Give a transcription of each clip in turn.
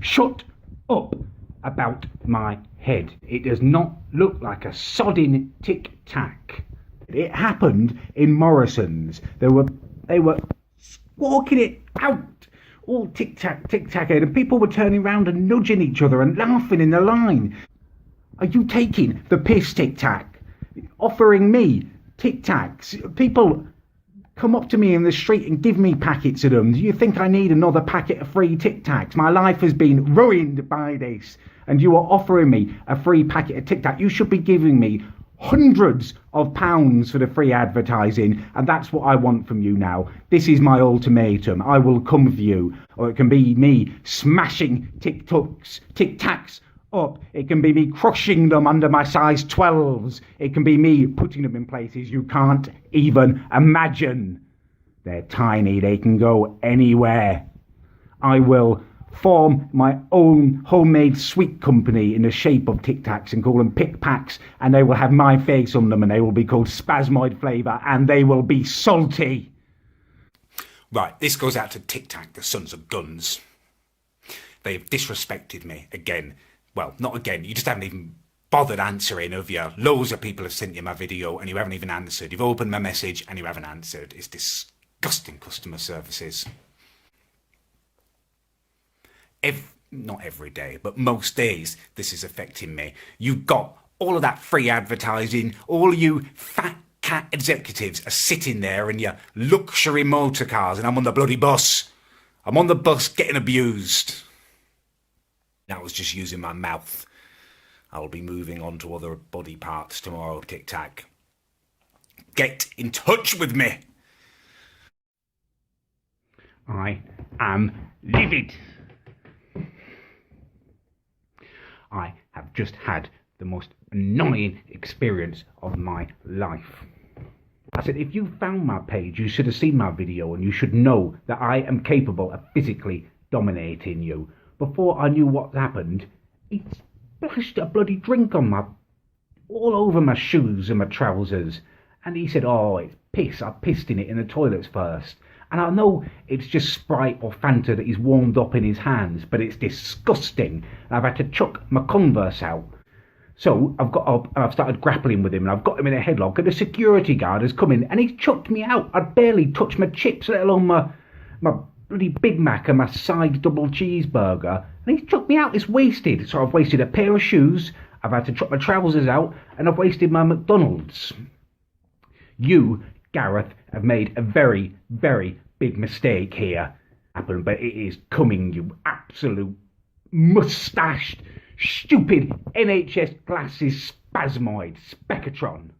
Shut up about my head. It does not look like a sodding tic-tac. It happened in Morrison's. They were squawking it out, all tic-tac, tic-tac, and people were turning around and nudging each other and laughing in the line. Are you taking the piss, tic-tac? Offering me tic-tacs? People come up to me in the street and give me packets of them. Do you think I need another packet of free tic-tacs? My life has been ruined by this, and you are offering me a free packet of tic-tac. You should be giving me hundreds of pounds for the free advertising, and that's what I want from you now. This is my ultimatum. I will come for you, or it can be me smashing tic-tacs up. It can be me crushing them under my size 12s. It can be me putting them in places you can't even imagine. They're tiny. They can go anywhere. I will form my own homemade sweet company in the shape of Tic Tacs and call them Pick Packs, and they will have my face on them, and they will be called Spasmoid Flavour, and they will be salty. Right, this goes out to Tic Tac, the sons of guns. They have disrespected me again. Well, not again, you just haven't even bothered answering, have you? Loads of people have sent you my video and you haven't even answered. You've opened my message and you haven't answered. It's disgusting customer services. Not every day, but most days this is affecting me. You've got all of that free advertising, all you fat cat executives are sitting there in your luxury motor cars, and I'm on the bloody bus. I'm on the bus getting abused. That was just using my mouth. I'll be moving on to other body parts tomorrow, Tic Tac. Get in touch with me. I am livid. I have just had the most annoying experience of my life. I said, if you found my page, you should have seen my video, and you should know that I am capable of physically dominating you. Before I knew what happened, he splashed a bloody drink on all over my shoes and my trousers. And he said, oh, it's piss. I pissed in it in the toilets first. And I know it's just Sprite or Fanta that he's warmed up in his hands, but it's disgusting. I've had to chuck my Converse out. So I've got up and I've started grappling with him, and I've got him in a headlock, and the security guard has come in and he's chucked me out. I'd barely touched my chips, let alone my bloody Big Mac and my side double cheeseburger, and he's chucked me out. It's wasted. So I've wasted a pair of shoes, I've had to chuck my trousers out, and I've wasted my McDonald's. You, Gareth, have made a very, very big mistake here. But it is coming, you absolute mustached, stupid NHS glasses spasmoid Speckatron.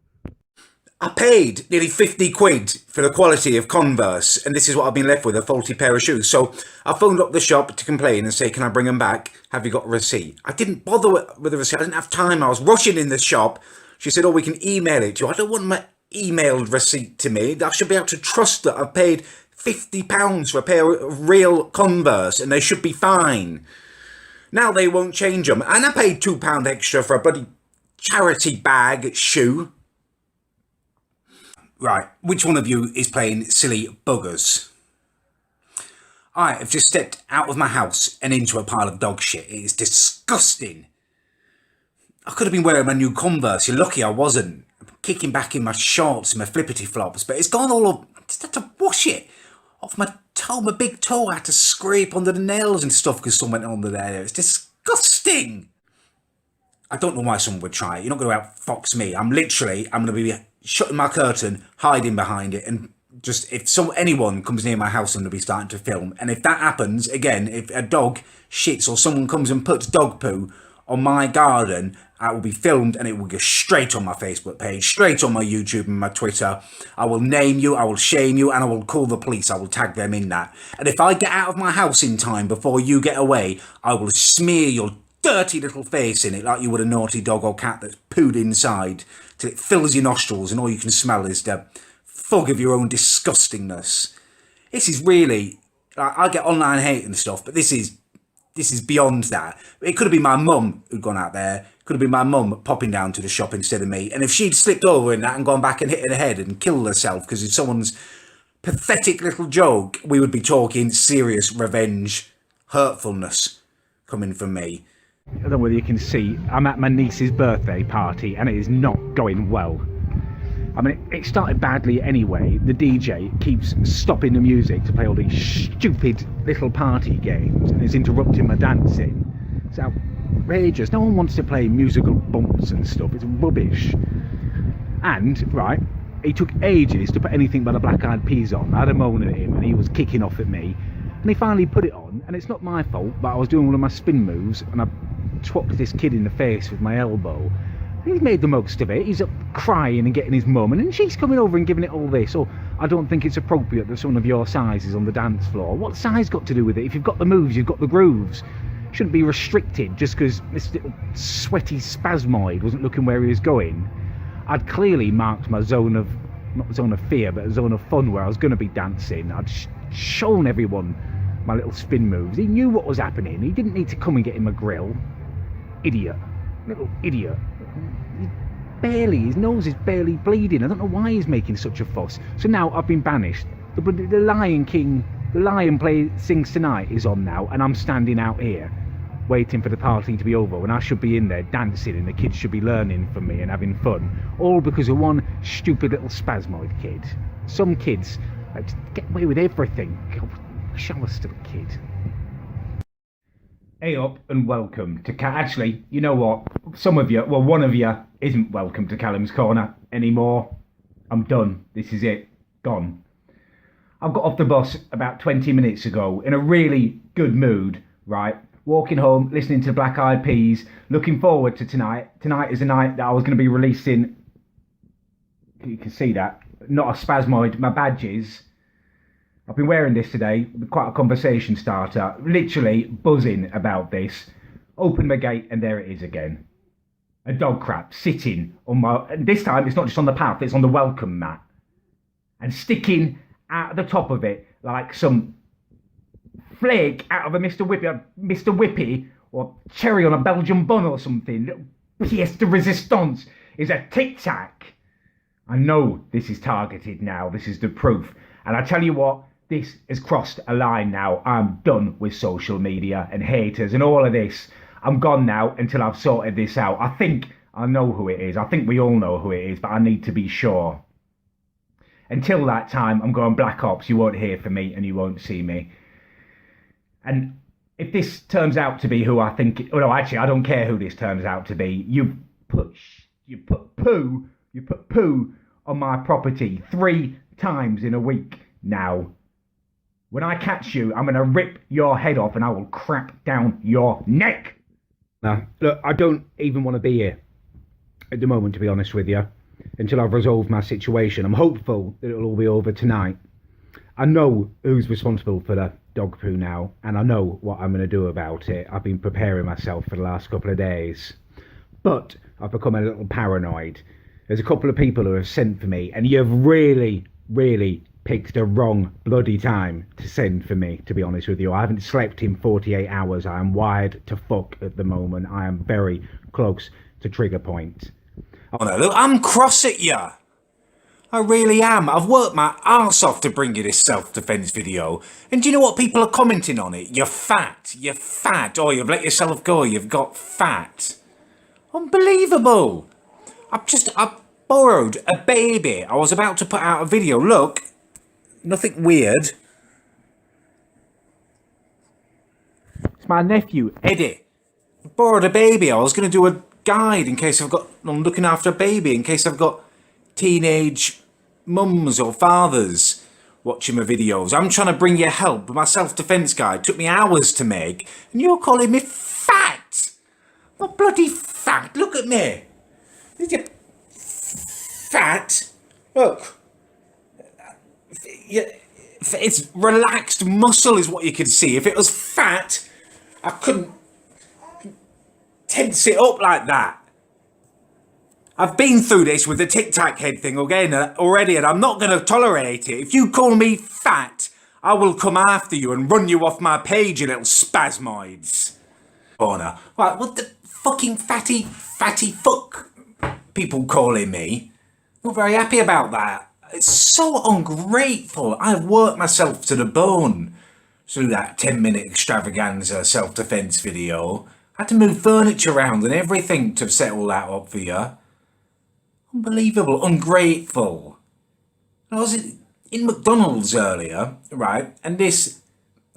I paid nearly 50 quid for the quality of Converse, and this is what I've been left with, a faulty pair of shoes. So I phoned up the shop to complain and say, can I bring them back? Have you got a receipt? I didn't bother with the receipt. I didn't have time. I was rushing in the shop. She said, oh, we can email it to you. I don't want my emailed receipt to me. I should be able to trust that I've paid £50 for a pair of real Converse, and they should be fine. Now they won't change them. And I paid £2 extra for a bloody charity bag shoe. Right, which one of you is playing silly buggers? I have just stepped out of my house and into a pile of dog shit. It is disgusting. I could have been wearing my new Converse. You're lucky I wasn't. I'm kicking back in my shorts and my flippity flops, but it's gone all up. I just had to wash it off my toe, my big toe. I had to scrape under the nails and stuff because someone went under there. It's disgusting. I don't know why someone would try it. You're not going to outfox me. I'm going to be shutting my curtain, hiding behind it, and just if anyone comes near my house, I'm going to be starting to film. And if that happens again, if a dog shits or someone comes and puts dog poo on my garden, I will be filmed and it will go straight on my Facebook page, straight on my YouTube and my Twitter. I will name you, I will shame you, and I will call the police. I will tag them in that. And if I get out of my house in time before you get away, I will smear your dirty little face in it like you would a naughty dog or cat that's pooed inside till it fills your nostrils and all you can smell is the fog of your own disgustingness. This is really, I get online hate and stuff, but this is beyond that. It could have been my mum who'd gone out there. It could have been my mum popping down to the shop instead of me. And if she'd slipped over in that and gone back and hit her head and killed herself because of someone's pathetic little joke, we would be talking serious revenge, hurtfulness. coming from me. I don't know whether you can see, I'm at my niece's birthday party and it is not going well. I mean, it started badly anyway. The DJ keeps stopping the music to play all these stupid little party games and is interrupting my dancing. It's outrageous. No one wants to play musical bumps and stuff. It's rubbish. And, right, he took ages to put anything but the Black Eyed Peas on. I had a moan at him and he was kicking off at me. And he finally put it on, and it's not my fault, but I was doing one of my spin moves and I twocked this kid in the face with my elbow. He's made the most of it. He's up crying and getting his mum, and then she's coming over and giving it all this. Oh, I don't think it's appropriate that someone of your size is on the dance floor. What's size got to do with it? If you've got the moves, you've got the grooves. Shouldn't be restricted just because this little sweaty spasmoid wasn't looking where he was going. I'd clearly marked my zone of, not zone of fear, but a zone of fun where I was going to be dancing. I'd shown everyone my little spin moves. He knew what was happening. He didn't need to come and get him a grill. Idiot. Little idiot. His nose is barely bleeding. I don't know why he's making such a fuss. So now I've been banished. The Lion King, the Lion Play Sings Tonight is on now, and I'm standing out here waiting for the party to be over when I should be in there dancing and the kids should be learning from me and having fun. All because of one stupid little spasmoid kid. Some kids just get away with everything. God, I wish I was still a kid. Hey up and welcome to Actually, you know what? Some of you, well, one of you isn't welcome to Callum's Corner anymore. I'm done. This is it. Gone. I've got off the bus about 20 minutes ago in a really good mood, right? Walking home, listening to Black Eyed Peas, looking forward to tonight. Tonight is a night that I was going to be releasing, you can see that, not a spasmoid, my badges. I've been wearing this today, quite a conversation starter, literally buzzing about this. Open my gate and there it is again. A dog crap sitting on my, and this time it's not just on the path, it's on the welcome mat. And sticking at the top of it like some flake out of a Mr. Whippy or cherry on a Belgian bun or something. Little pièce de résistance is a Tic Tac. I know this is targeted now, this is the proof. And I tell you what, this has crossed a line now. I'm done with social media and haters and all of this. I'm gone now until I've sorted this out. I think I know who it is. I think we all know who it is, but I need to be sure. Until that time, I'm going Black Ops. You won't hear from me and you won't see me. And if this turns out to be who I think... Well, no, actually, I don't care who this turns out to be. You put poo on my property 3 times in a week now. When I catch you, I'm going to rip your head off and I will crap down your neck. Now, look, I don't even want to be here at the moment, to be honest with you, until I've resolved my situation. I'm hopeful that it'll all be over tonight. I know who's responsible for the dog poo now, and I know what I'm going to do about it. I've been preparing myself for the last couple of days. But I've become a little paranoid. There's a couple of people who have sent for me, and you've really picked the wrong bloody time to send for me, to be honest with you. I haven't slept in 48 hours. I am wired to fuck at the moment. I am very close to trigger point. Oh no, look, I'm cross at you. I really am. I've worked my arse off to bring you this self-defense video. And do you know what people are commenting on it? You're fat. You're fat. Oh, you've let yourself go. You've got fat. Unbelievable. I borrowed a baby. I was about to put out a video. Look. Nothing weird. It's my nephew, Eddie. I borrowed a baby. I was going to do a guide in case I'm looking after a baby, in case I've got teenage mums or fathers watching my videos. I'm trying to bring you help with my self-defense guide. It took me hours to make. And you're calling me fat. I'm not bloody fat. Look at me. Is you fat? Look. It's relaxed muscle is what you can see. If it was fat, I couldn't tense it up like that. I've been through this with the Tic Tac head thing again already, and I'm not going to tolerate it. If you call me fat, I will come after you and run you off my page, you little spasmoids. Oh no. Right, what the fucking fatty fuck people calling me? Not very happy about that. It's so ungrateful. I've worked myself to the bone through that 10-minute extravaganza self-defense video. I had to move furniture around and everything to set all that up for you. Unbelievable, ungrateful. I was in McDonald's earlier, right, and this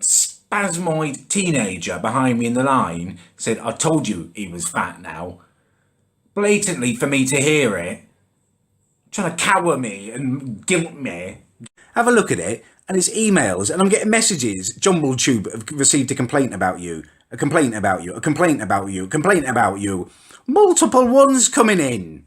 spasmoid teenager behind me in the line said, I told you he was fat now. Blatantly for me to hear it, trying to cower me and guilt me. Have a look at it, and it's emails, and I'm getting messages. JumbleTube have received a complaint about you, a complaint about you, a complaint about you, a complaint about you. Multiple ones coming in.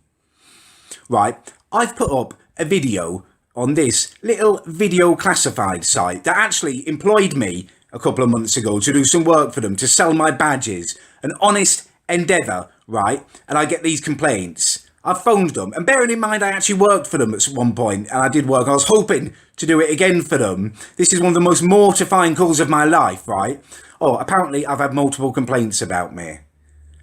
Right, I've put up a video on this little video classified site that actually employed me a couple of months ago to do some work for them, to sell my badges. An honest endeavour, right? And I get these complaints. I phoned them, and bearing in mind I actually worked for them at one point, and I did work. I was hoping to do it again for them. This is one of the most mortifying calls of my life, right? Oh, apparently I've had multiple complaints about me.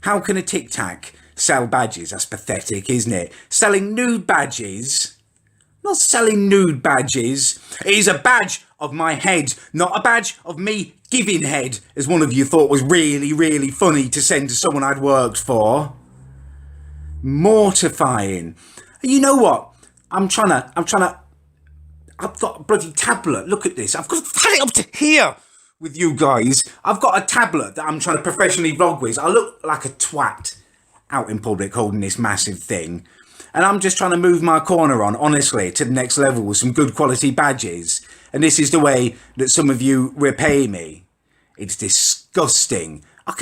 How can a Tic Tac sell badges? That's pathetic, isn't it? Selling nude badges? Not selling nude badges. It is a badge of my head, not a badge of me giving head, as one of you thought was really, really funny to send to someone I'd worked for. Mortifying. You know what? I've got a bloody tablet. Look at this. I've got it up to here with you guys. I've got a tablet that I'm trying to professionally vlog with. I look like a twat out in public holding this massive thing. And I'm just trying to move my corner on, honestly, to the next level with some good quality badges. And this is the way that some of you repay me. It's disgusting. I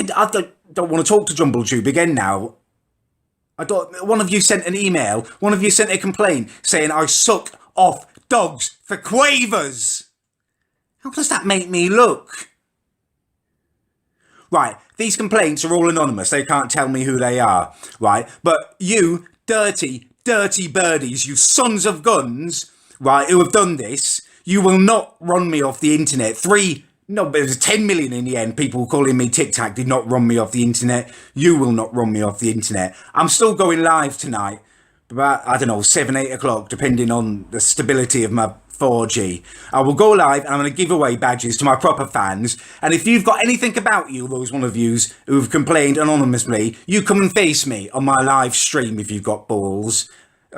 don't want to talk to JumbleTube again now. One of you sent an email, one of you sent a complaint saying I suck off dogs for quavers. How does that make me look? Right, these complaints are all anonymous. They can't tell me who they are, right? But you dirty, dirty birdies, you sons of guns, right, who have done this, you will not run me off the internet. But it was 10 million in the end. People calling me Tic Tac did not run me off the internet. You will not run me off the internet. I'm still going live tonight, about, I don't know, 7, 8 o'clock, depending on the stability of my 4G. I will go live and I'm going to give away badges to my proper fans. And if you've got anything about you, those one of yous who've complained anonymously, you come and face me on my live stream if you've got balls.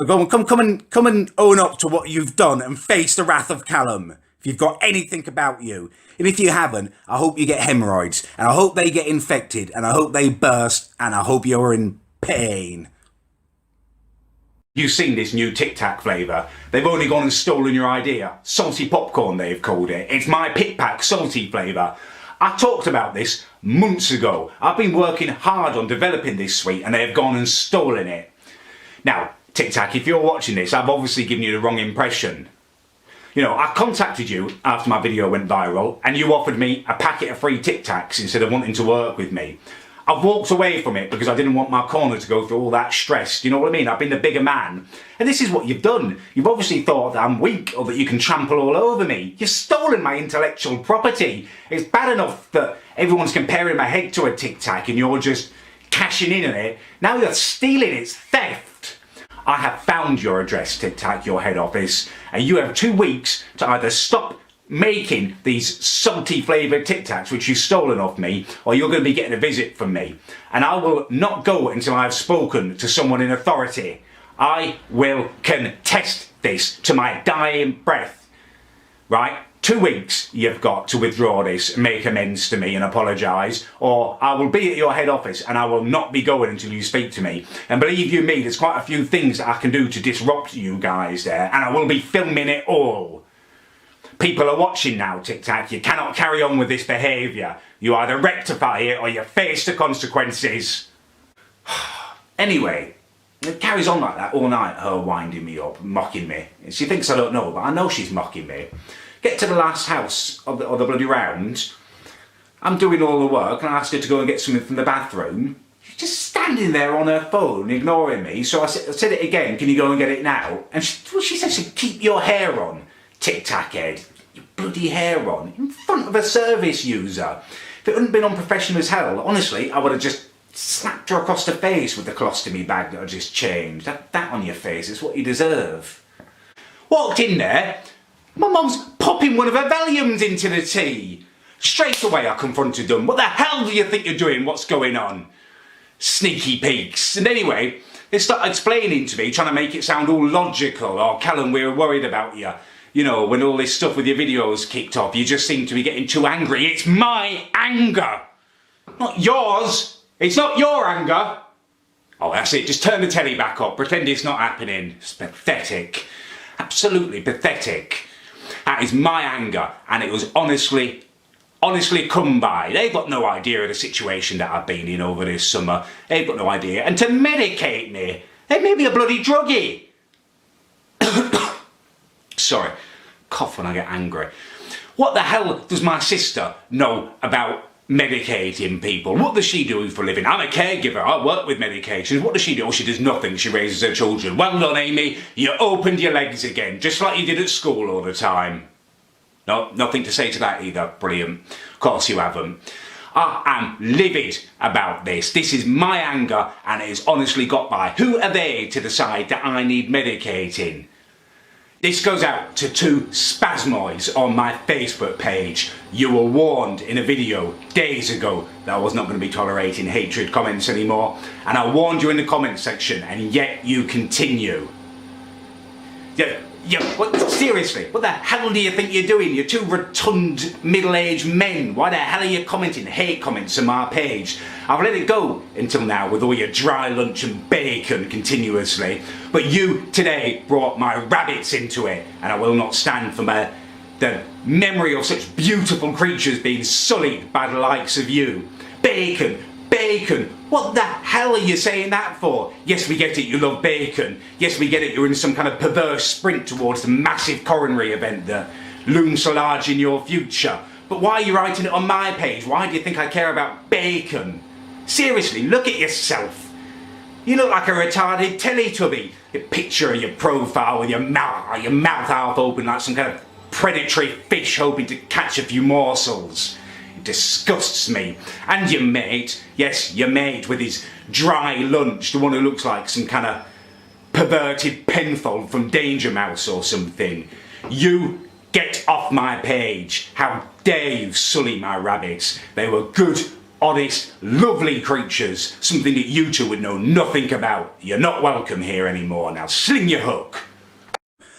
Go and come and own up to what you've done and face the wrath of Callum. If you've got anything about you. And if you haven't, I hope you get hemorrhoids. And I hope they get infected. And I hope they burst. And I hope you're in pain. You've seen this new Tic Tac flavour. They've only gone and stolen your idea. Salty popcorn, they've called it. It's my Pit Pack salty flavour. I talked about this months ago. I've been working hard on developing this sweet and they have gone and stolen it. Now, Tic Tac, if you're watching this, I've obviously given you the wrong impression. You know, I contacted you after my video went viral and you offered me a packet of free Tic Tacs instead of wanting to work with me. I've walked away from it because I didn't want my corner to go through all that stress. Do you know what I mean? I've been the bigger man. And this is what you've done. You've obviously thought that I'm weak or that you can trample all over me. You've stolen my intellectual property. It's bad enough that everyone's comparing my head to a Tic Tac and you're just cashing in on it. Now you're stealing. It's theft. I have found your address, Tic Tac, your head office, and you have 2 weeks to either stop making these salty flavoured Tic Tacs which you've stolen off me, or you're going to be getting a visit from me. And I will not go until I've spoken to someone in authority. I will contest this to my dying breath. Right? 2 weeks you've got to withdraw this and make amends to me and apologise, or I will be at your head office and I will not be going until you speak to me. And believe you me, there's quite a few things that I can do to disrupt you guys there, and I will be filming it all. People are watching now, Tic Tac. You cannot carry on with this behaviour. You either rectify it or you face the consequences. Anyway, it carries on like that all night, her winding me up, mocking me. She thinks I don't know, but I know she's mocking me. Get to the last house of the bloody round. I'm doing all the work and I asked her to go and get something from the bathroom. She's just standing there on her phone, ignoring me. So I said it again, can you go and get it now? And she said, keep your hair on, Tic Tac head. Your bloody hair on, in front of a service user. If it hadn't been unprofessional as hell, honestly, I would have just slapped her across the face with the colostomy bag that I just changed. That on your face is what you deserve. Walked in there, my mum's popping one of her Valiums into the tea. Straight away I confronted them. What the hell do you think you're doing? What's going on? Sneaky peeks. And anyway, they started explaining to me, trying to make it sound all logical. Oh, Callum, we were worried about you. You know, when all this stuff with your videos kicked off, you just seem to be getting too angry. It's my anger, not yours. It's not your anger. Oh, that's it. Just turn the telly back up. Pretend it's not happening. It's pathetic. Absolutely pathetic. That is my anger. And it was honestly come by. They've got no idea of the situation that I've been in over this summer. They've got no idea. And to medicate me, they made me a bloody druggie. Sorry, cough when I get angry. What the hell does my sister know about medicating people? What does she do for a living? I'm a caregiver, I work with medications. What does she do? Oh, she does nothing, she raises her children. Well done, Amy, you opened your legs again, just like you did at school all the time. No, nothing to say to that either, brilliant. Of course you haven't. I am livid about this. This is my anger and it has honestly got by. Who are they to decide that I need medicating? This goes out to 2 spasmoids on my Facebook page. You were warned in a video days ago that I was not going to be tolerating hatred comments anymore. And I warned you in the comment section and yet you continue. Seriously, what the hell do you think you're doing? You're 2 rotund middle-aged men. Why the hell are you commenting hate comments on my page? I've let it go until now with all your dry lunch and bacon continuously. But you today brought my rabbits into it, and I will not stand for the memory of such beautiful creatures being sullied by the likes of you. Bacon. What the hell are you saying that for? Yes, we get it, you love bacon. Yes, we get it, you're in some kind of perverse sprint towards the massive coronary event that looms so large in your future. But why are you writing it on my page? Why do you think I care about bacon? Seriously, look at yourself. You look like a retarded Teletubby. Your picture of your profile with your mouth half open like some kind of predatory fish hoping to catch a few morsels. Disgusts me. And your mate, yes, your mate with his dry lunch, the one who looks like some kind of perverted Penfold from Danger Mouse or something. You get off my page. How dare you sully my rabbits? They were good, honest, lovely creatures, something that you 2 would know nothing about. You're not welcome here anymore. Now sling your hook.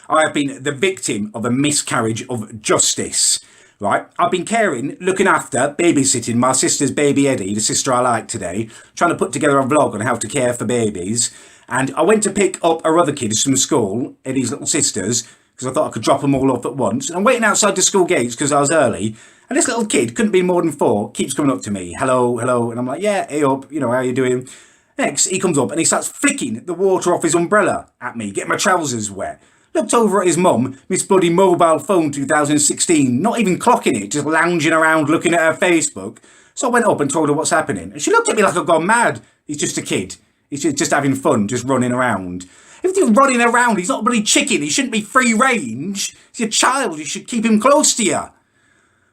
I have been the victim of a miscarriage of justice. Right, I've been caring, looking after, babysitting my sister's baby Eddie, the sister I like today, trying to put together a vlog on how to care for babies. And I went to pick up her other kids from school, Eddie's little sisters, because I thought I could drop them all off at once. And I'm waiting outside the school gates because I was early. And this little kid, couldn't be more than 4, keeps coming up to me. Hello. And I'm like, yeah, hey up, you know, how you doing? Next, he comes up and he starts flicking the water off his umbrella at me, getting my trousers wet. Looked over at his mum, Miss Bloody Mobile Phone 2016, not even clocking it, just lounging around looking at her Facebook. So I went up and told her what's happening. And she looked at me like I'd gone mad. He's just a kid. He's just having fun, just running around. If he's running around, he's not a bloody chicken. He shouldn't be free range. He's a child. You should keep him close to you.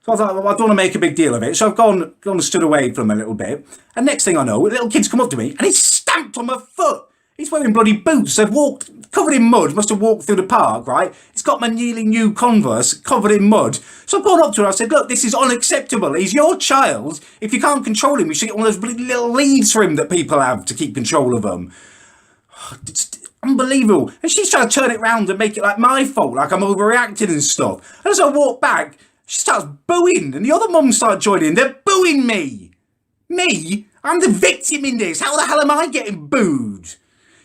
So I thought, well, I don't want to make a big deal of it. So I've gone and stood away from him a little bit. And next thing I know, little kid's come up to me and he's stamped on my foot. He's wearing bloody boots. They've walked, covered in mud, must have walked through the park, right? He's got my nearly new Converse covered in mud. So I gone up to her, I said, look, this is unacceptable. He's your child. If you can't control him, you should get one of those bloody little leads for him that people have to keep control of them. It's unbelievable. And she's trying to turn it round and make it like my fault, like I'm overreacting and stuff. And as I walk back, she starts booing, and the other mums start joining. They're booing me. Me? I'm the victim in this. How the hell am I getting booed?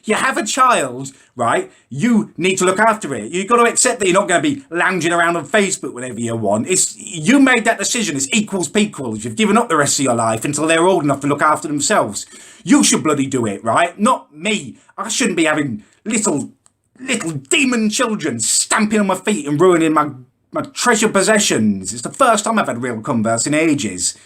You have a child, right? You need to look after it. You've got to accept that you're not going to be lounging around on Facebook whenever you want. You made that decision. It's equals pequals. You've given up the rest of your life until they're old enough to look after themselves. You should bloody do it, right? Not me. I shouldn't be having little demon children stamping on my feet and ruining my treasured possessions. It's the first time I've had real Converse in ages.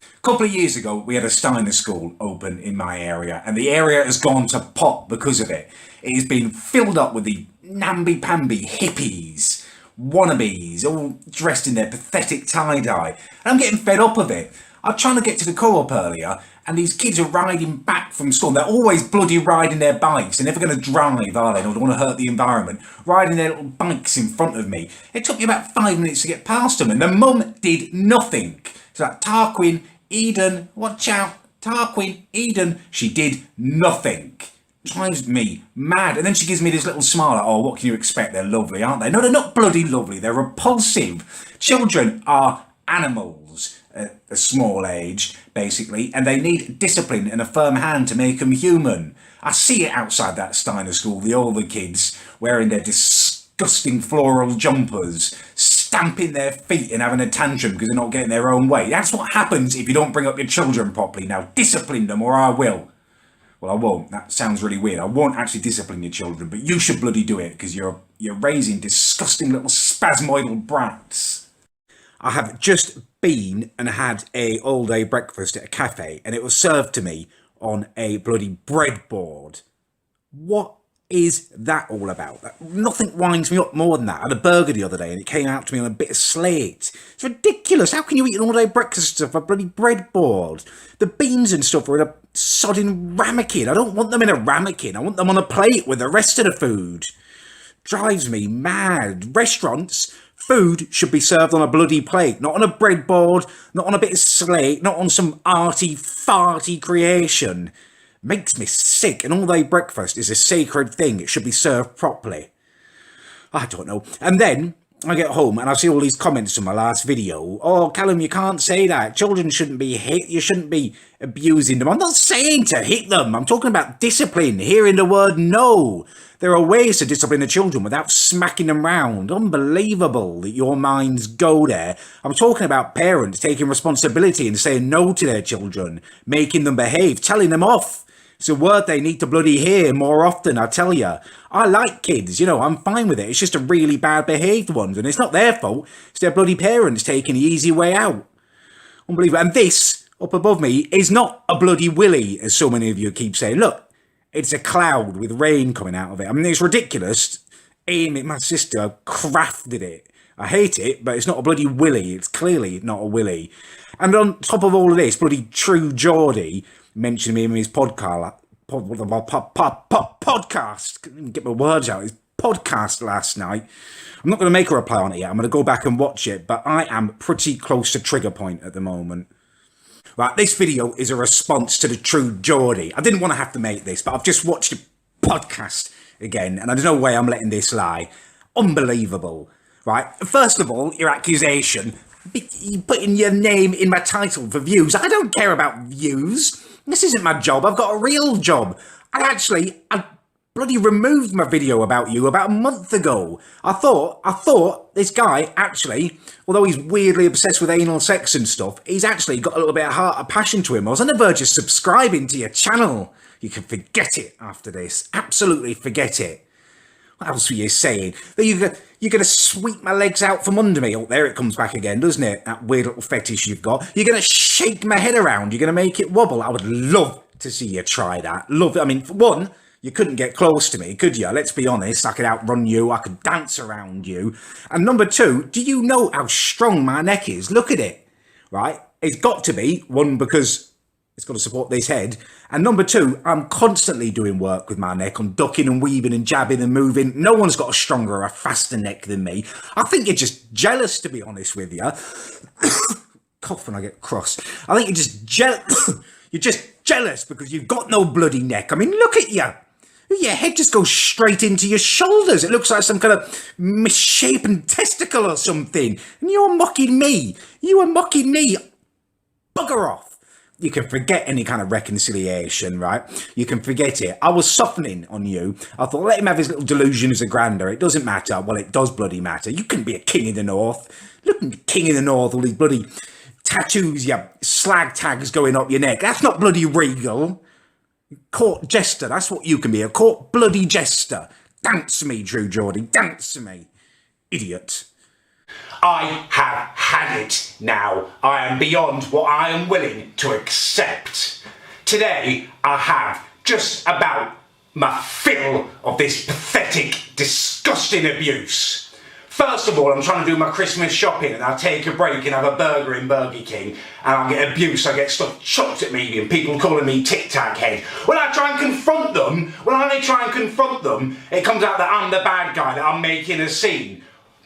A couple of years ago, we had a Steiner school open in my area, and the area has gone to pot because of it. It has been filled up with the namby-pamby hippies, wannabes, all dressed in their pathetic tie-dye. And I'm getting fed up of it. I was trying to get to the co-op earlier, and these kids are riding back from school. They're always bloody riding their bikes. They're never going to drive, are they? They don't want to hurt the environment. Riding their little bikes in front of me. It took me about 5 minutes to get past them, and the mum did nothing. It's like, Tarquin, Eden, watch out. Tarquin, Eden. She did nothing. Drives me mad. And then she gives me this little smile like, oh, what can you expect? They're lovely, aren't they? No, they're not bloody lovely. They're repulsive. Children are animals at a small age, basically, and they need discipline and a firm hand to make them human. I see it outside that Steiner school, the older kids wearing their disgusting floral jumpers, stamping their feet and having a tantrum because they're not getting their own way. That's what happens if you don't bring up your children properly. Now, discipline them or I will. Well, I won't. That sounds really weird. I won't actually discipline your children, but you should bloody do it because you're raising disgusting little spasmoidal brats. I have just been and had a all-day breakfast at a cafe, and it was served to me on a bloody breadboard. What is that all about? Nothing winds me up more than that. I had a burger the other day and it came out to me on a bit of slate. It's ridiculous. How can you eat an all-day breakfast off a bloody breadboard? The beans and stuff are in a sodding ramekin. I don't want them in a ramekin. I want them on a plate with the rest of the food. Drives me mad. Restaurants, food should be served on a bloody plate, not on a breadboard, not on a bit of slate, not on some arty, farty creation. Makes me sick. An all-day breakfast is a sacred thing. It should be served properly. I don't know. And then I get home and I see all these comments from my last video. Oh, Callum, you can't say that. Children shouldn't be hit. You shouldn't be abusing them. I'm not saying to hit them. I'm talking about discipline. Hearing the word no. There are ways to discipline the children without smacking them round. Unbelievable that your minds go there. I'm talking about parents taking responsibility and saying no to their children, making them behave, telling them off. It's a word they need to bloody hear more often, I tell you. I like kids, you know, I'm fine with it. It's just a really bad behaved ones, and it's not their fault. It's their bloody parents taking the easy way out. Unbelievable. And this, up above me, is not a bloody willy, as so many of you keep saying. Look, it's a cloud with rain coming out of it. I mean, it's ridiculous. Amy, my sister, crafted it. I hate it, but it's not a bloody willy. It's clearly not a willy. And on top of all of this, bloody True Geordie mentioned me in his podcast. Couldn't get my words out. His podcast last night. I'm not going to make a reply on it yet. I'm going to go back and watch it, but I am pretty close to trigger point at the moment. Right, this video is a response to the True Geordie. I didn't want to have to make this, but I've just watched the podcast again, and there's no way I'm letting this lie. Unbelievable. Right, first of all, your accusation. You putting your name in my title for views. I don't care about views. This isn't my job. I've got a real job. I bloody removed my video about you about a month ago. I thought this guy actually, although he's weirdly obsessed with anal sex and stuff, he's actually got a little bit of heart of passion to him. I was on the verge of subscribing to your channel. You can forget it after this. Absolutely forget it. What else were you saying? That you're going to sweep my legs out from under me. Oh, there it comes back again, doesn't it? That weird little fetish you've got. You're going to shake my head around. You're going to make it wobble. I would love to see you try that. Love it. I mean, for one, you couldn't get close to me, could you? Let's be honest. I could outrun you. I could dance around you. And number two, do you know how strong my neck is? Look at it, right? It's got to be, one, because it's got to support this head. And number two, I'm constantly doing work with my neck. I'm ducking and weaving and jabbing and moving. No one's got a stronger or a faster neck than me. I think you're just jealous, to be honest with you. Cough when I get cross. I think you're just you're just jealous because you've got no bloody neck. I mean, look at you. Your head just goes straight into your shoulders. It looks like some kind of misshapen testicle or something. And you're mocking me. You are mocking me. Bugger off. You can forget any kind of reconciliation, right? You can forget it. I was softening on you. I thought, let him have his little delusions of grandeur. It doesn't matter. Well, it does bloody matter. You can be a king in the north. Look at the king in the north, all these bloody tattoos, your slag tags going up your neck. That's not bloody regal. Court jester, that's what you can be. A court bloody jester. Dance me, True Geordie. Dance me. Idiot. I have had it now. I am beyond what I am willing to accept. Today, I have just about my fill of this pathetic, disgusting abuse. First of all, I'm trying to do my Christmas shopping and I take a break and have a burger in Burger King and I get abuse, I get stuff chucked at me and people calling me Tic Tac head. When I try and confront them, it comes out that I'm the bad guy, that I'm making a scene.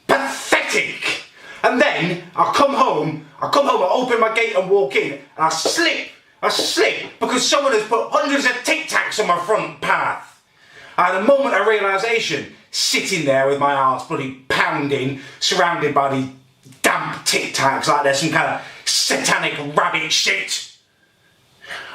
Pathetic! And then I come home, I open my gate and walk in and I slip because someone has put hundreds of Tic Tacs on my front path. I had a moment of realisation, sitting there with my arse bloody pounding, surrounded by these damp Tic Tacs like there's some kind of satanic rabbit shit.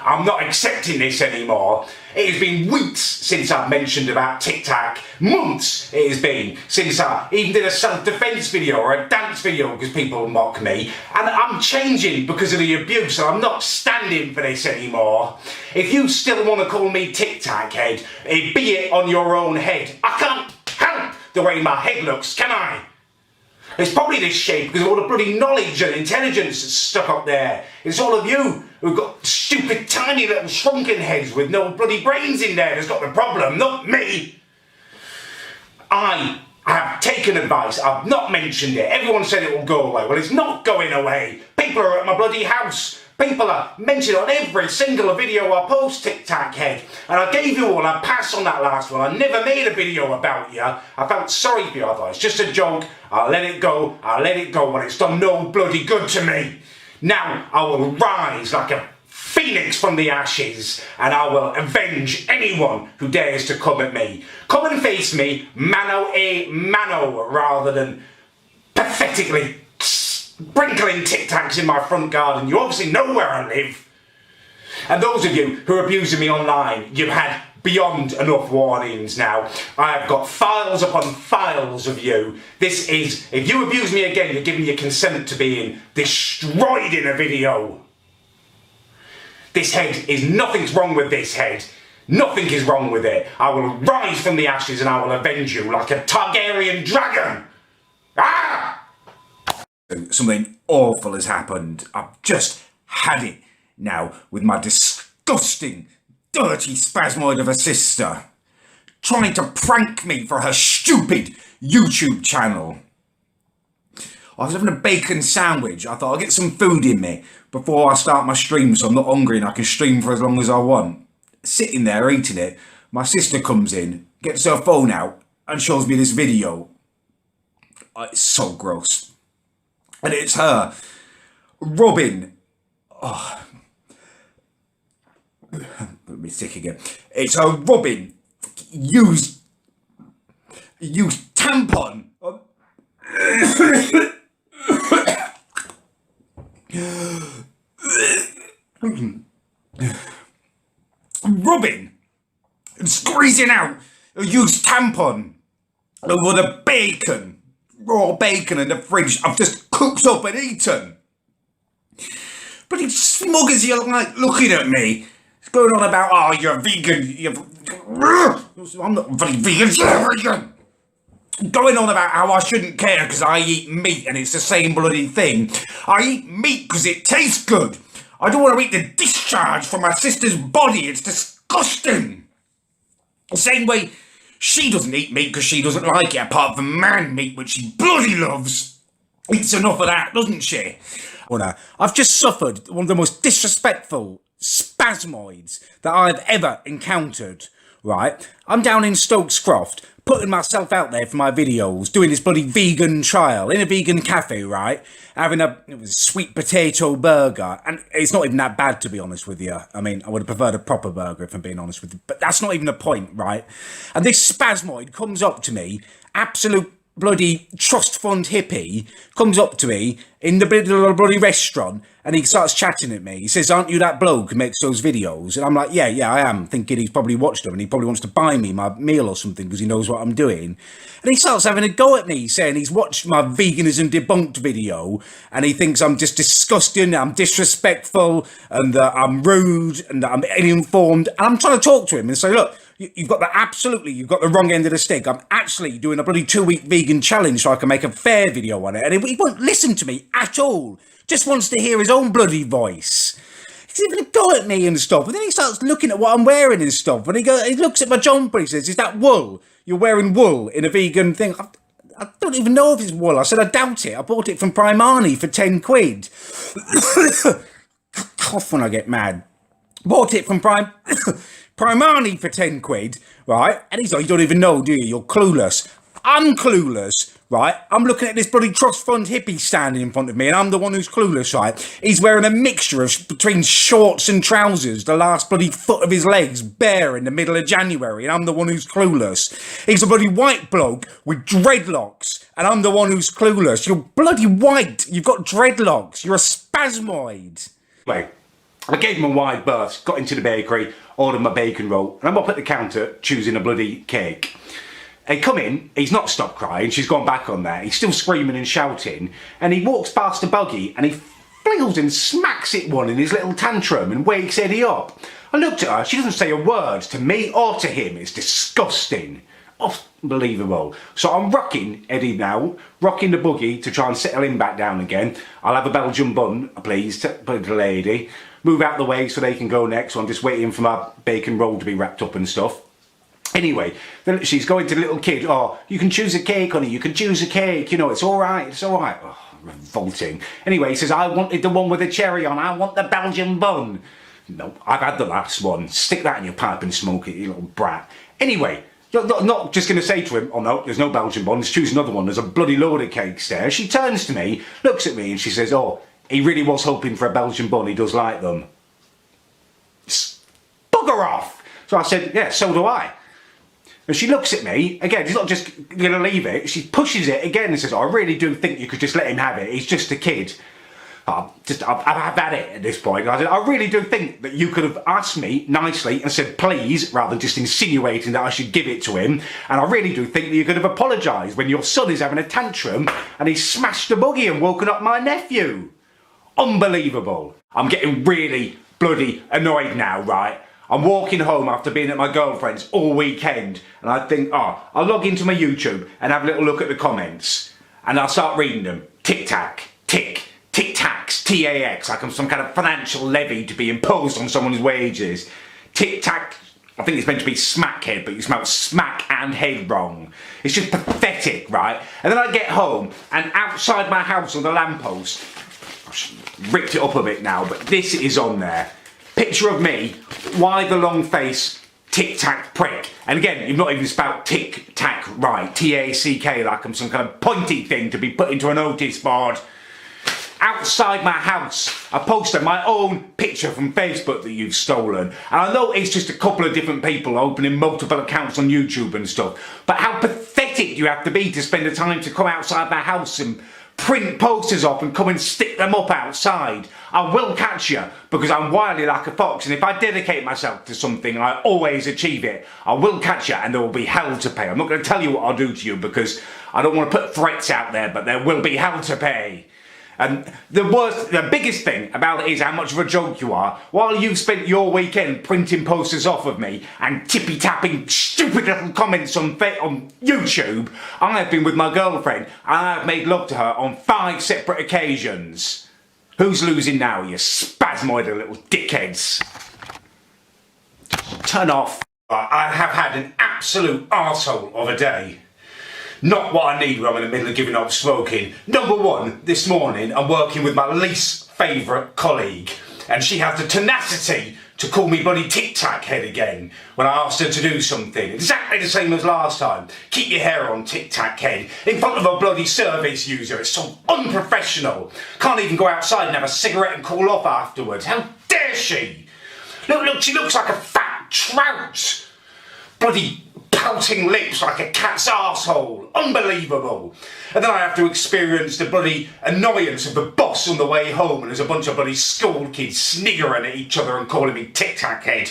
I'm not accepting this anymore. It has been weeks since I've mentioned about Tic Tac. Months it has been since I even did a self-defence video or a dance video because people mock me. And I'm changing because of the abuse, so I'm not standing for this anymore. If you still want to call me Tic Tac head, be it on your own head. I can't help the way my head looks, can I? It's probably this shape because of all the bloody knowledge and intelligence that's stuck up there. It's all of you who've got stupid tiny little shrunken heads with no bloody brains in there that's got the problem, not me. I have taken advice, I've not mentioned it. Everyone said it will go away. Well, it's not going away. People are at my bloody house. People are mentioned on every single video I post, Tic Tac head. And I gave you all a pass on that last one. I never made a video about you. I felt sorry for you. I thought it's just a joke. I'll let it go. I'll let it go when it's done no bloody good to me. Now I will rise like a phoenix from the ashes and I will avenge anyone who dares to come at me. Come and face me mano a mano rather than pathetically sprinkling Tic Tacs in my front garden. You obviously know where I live. And those of you who are abusing me online, you've had beyond enough warnings now. I have got files upon files of you. This is, if you abuse me again, you're giving your consent to being destroyed in a video. This head is, nothing's wrong with this head. Nothing is wrong with it. I will rise from the ashes and I will avenge you like a Targaryen dragon. Ah! Something awful has happened. I've just had it now with my disgusting, dirty spasmoid of a sister trying to prank me for her stupid YouTube channel. I was having a bacon sandwich. I thought I'll get some food in me before I start my stream so I'm not hungry and I can stream for as long as I want. Sitting there eating it, my sister comes in, gets her phone out and shows me this video. It's so gross. And it's her rubbing. Oh, put me sick again. It's her rubbing used tampon. Rubbing and squeezing out a used tampon over the bacon. Raw bacon in the fridge I've just cooked up and eaten. But he's smug as you like looking at me. He's going on about, oh, you're vegan. I'm not bloody vegan. You're vegan. Going on about how I shouldn't care because I eat meat and it's the same bloody thing. I eat meat because it tastes good. I don't want to eat the discharge from my sister's body. It's disgusting. The same way she doesn't eat meat because she doesn't like it, apart from man meat, which she bloody loves. Eats enough of that, doesn't she? Well, I've just suffered one of the most disrespectful spasmoids that I've ever encountered, right? I'm down in Stokes Croft, putting myself out there for my videos, doing this bloody vegan trial in a vegan cafe, right? Having a sweet potato burger. And it's not even that bad, to be honest with you. I mean, I would have preferred a proper burger, if I'm being honest with you. But that's not even the point, right? And this spasmoid comes up to me, absolute bloody trust fund hippie, comes up to me in the middle of a bloody restaurant and he starts chatting at me. He says, aren't you that bloke who makes those videos? And I'm like, yeah, I am, thinking he's probably watched them and he probably wants to buy me my meal or something because he knows what I'm doing. And he starts having a go at me, saying he's watched my veganism debunked video and he thinks I'm just disgusting, I'm disrespectful and that I'm rude and that I'm ill-informed. And I'm trying to talk to him and say, look, you've got the wrong end of the stick. I'm actually doing a bloody 2-week vegan challenge so I can make a fair video on it. And he won't listen to me at all. Just wants to hear his own bloody voice. He's even go at me and stuff. And then he starts looking at what I'm wearing and stuff. And he looks at my jumper. He says, is that wool? You're wearing wool in a vegan thing. I don't even know if it's wool. I said, I doubt it. I bought it from Primani for 10 quid. Cough when I get mad. Bought it from Primani for 10 quid, right? And he's like, you don't even know, do you? You're clueless. I'm clueless, right? I'm looking at this bloody trust fund hippie standing in front of me, and I'm the one who's clueless, right? He's wearing a mixture of between shorts and trousers, the last bloody foot of his legs bare in the middle of January, and I'm the one who's clueless. He's a bloody white bloke with dreadlocks, and I'm the one who's clueless. You're bloody white. You've got dreadlocks. You're a spasmoid. Anyway, I gave him a wide berth, got into the bakery, ordered my bacon roll, and I'm up at the counter choosing a bloody cake. They come in, he's not stopped crying, she's gone back on there, he's still screaming and shouting, and he walks past the buggy and he flings and smacks it one in his little tantrum and wakes Eddie up. I looked at her, she doesn't say a word to me or to him. It's disgusting. Unbelievable. So I'm rocking Eddie now, rocking the buggy to try and settle him back down again. I'll have a Belgian bun, please, to the lady. Move out the way so they can go next, so I'm just waiting for my bacon roll to be wrapped up and stuff. Anyway, then she's going to the little kid, oh, you can choose a cake, honey, you can choose a cake, you know, it's all right, it's all right. Oh, revolting. Anyway, he says, I wanted the one with the cherry on, I want the Belgian bun. No, I've had the last one. Stick that in your pipe and smoke it, you little brat. Anyway, not just going to say to him, oh no, there's no Belgian bun, let's choose another one, there's a bloody load of cakes there. She turns to me, looks at me, and she says, oh, he really was hoping for a Belgian bun, he does like them. Bugger off! So I said, yeah, so do I. And she looks at me, again, she's not just going to leave it, she pushes it again and says, oh, I really do think you could just let him have it, he's just a kid. I've had it at this point. I said, I really do think that you could have asked me nicely and said please, rather than just insinuating that I should give it to him. And I really do think that you could have apologised when your son is having a tantrum and he smashed the buggy and woken up my nephew. Unbelievable. I'm getting really bloody annoyed now, right? I'm walking home after being at my girlfriend's all weekend, and I think, oh, I'll log into my YouTube and have a little look at the comments, and I'll start reading them. Tic-tac, tick, tic-tacs, T-A-X, like I'm some kind of financial levy to be imposed on someone's wages. Tic-tac, I think it's meant to be smackhead, but you smell smack and head wrong. It's just pathetic, right? And then I get home, and outside my house on the lamppost, I've ripped it up a bit now, but this is on there. Picture of me, why the long face, tic-tac prick. And again, you've not even spelled tic-tac right, T-A-C-K, like I'm some kind of pointy thing to be put into a notice board. Outside my house, I posted my own picture from Facebook that you've stolen. And I know it's just a couple of different people opening multiple accounts on YouTube and stuff, but how pathetic do you have to be to spend the time to come outside my house and print posters off and come and stick them up outside? I will catch you, because I'm wily like a fox, and if I dedicate myself to something, I always achieve it. I will catch you, and there will be hell to pay. I'm not going to tell you what I'll do to you, because I don't want to put threats out there, but there will be hell to pay. And the biggest thing about it is how much of a joke you are. While you've spent your weekend printing posters off of me and tippy-tapping stupid little comments on YouTube, I have been with my girlfriend and I have made love to her on 5 separate occasions. Who's losing now, you spasmoid little dickheads? Turn off. I have had an absolute arsehole of a day. Not what I need when I'm in the middle of giving up smoking. Number one, this morning I'm working with my least favourite colleague, and she has the tenacity to call me bloody tic-tac head again when I asked her to do something. Exactly the same as last time. Keep your hair on, tic-tac head, in front of a bloody service user. It's so unprofessional. Can't even go outside and have a cigarette and cool off afterwards. How dare she? Look, she looks like a fat trout. Bloody pouting lips like a cat's arsehole. Unbelievable. And then I have to experience the bloody annoyance of the boss on the way home, and there's a bunch of bloody school kids sniggering at each other and calling me tic-tac head.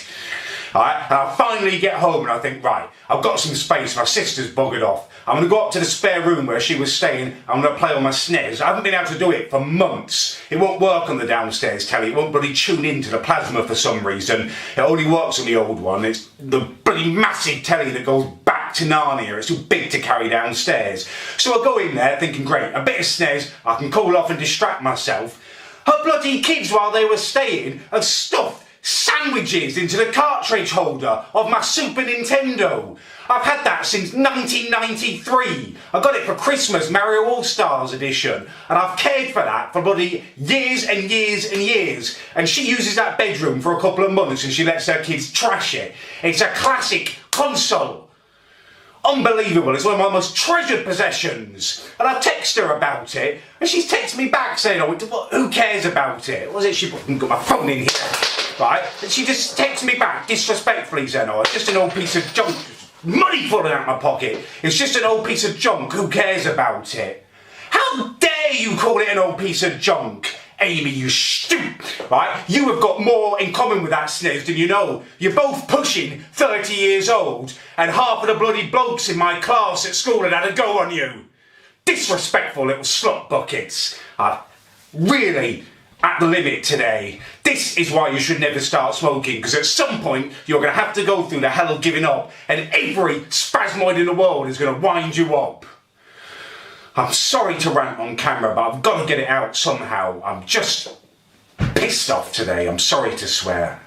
Alright, and I finally get home and I think, right, I've got some space, my sister's buggered off. I'm going to go up to the spare room where she was staying, I'm going to play on my SNES. I haven't been able to do it for months. It won't work on the downstairs telly, it won't bloody tune into the plasma for some reason. It only works on the old one. It's the bloody massive telly that goes back to Narnia. It's too big to carry downstairs. So I go in there thinking, great, a bit of SNES, I can cool off and distract myself. Her bloody kids, while they were staying, have stuffed sandwiches into the cartridge holder of my Super Nintendo. I've had that since 1993. I got it for Christmas, Mario All-Stars edition, and I've cared for that for bloody years and years and years. And she uses that bedroom for a couple of months and she lets her kids trash it. It's a classic console. Unbelievable, it's one of my most treasured possessions. And I text her about it, and she's texted me back saying, oh, who cares about it? What was it? She got my phone in here, right? And she just texted me back disrespectfully saying, oh, it's just an old piece of junk. Money falling out of my pocket. It's just an old piece of junk. Who cares about it? How dare you call it an old piece of junk? Amy, you stupid, right? You have got more in common with that sniz than you know. You're both pushing 30 years old, and half of the bloody blokes in my class at school had a go on you. Disrespectful little slut buckets. Really at the limit today. This is why you should never start smoking, because at some point you're going to have to go through the hell of giving up, and every spasmoid in the world is going to wind you up. I'm sorry to rant on camera, but I've got to get it out somehow. I'm just pissed off today. I'm sorry to swear.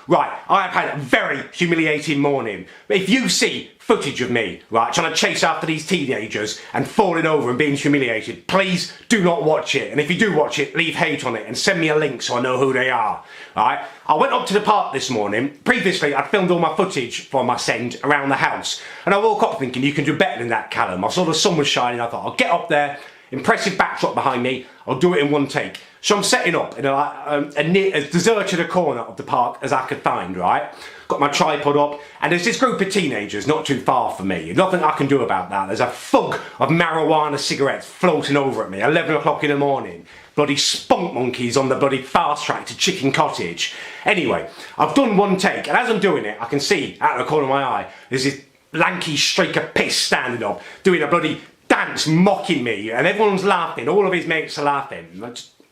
Right, I have had a very humiliating morning. If you see footage of me, right, trying to chase after these teenagers and falling over and being humiliated, please do not watch it. And if you do watch it, leave hate on it and send me a link so I know who they are. Right? I went up to the park this morning. Previously, I'd filmed all my footage for my send around the house. And I woke up thinking, you can do better than that, Callum. I saw the sun was shining. I thought, I'll get up there. Impressive backdrop behind me. I'll do it in one take. So I'm setting up in as deserted a corner of the park as I could find, right? Got my tripod up, and there's this group of teenagers not too far from me. Nothing I can do about that. There's a fug of marijuana cigarettes floating over at me, 11 o'clock in the morning. Bloody spunk monkeys on the bloody fast track to Chicken Cottage. Anyway, I've done one take, and as I'm doing it, I can see out of the corner of my eye, there's this lanky streak of piss standing up, doing a bloody dance, mocking me, and everyone's laughing. All of his mates are laughing.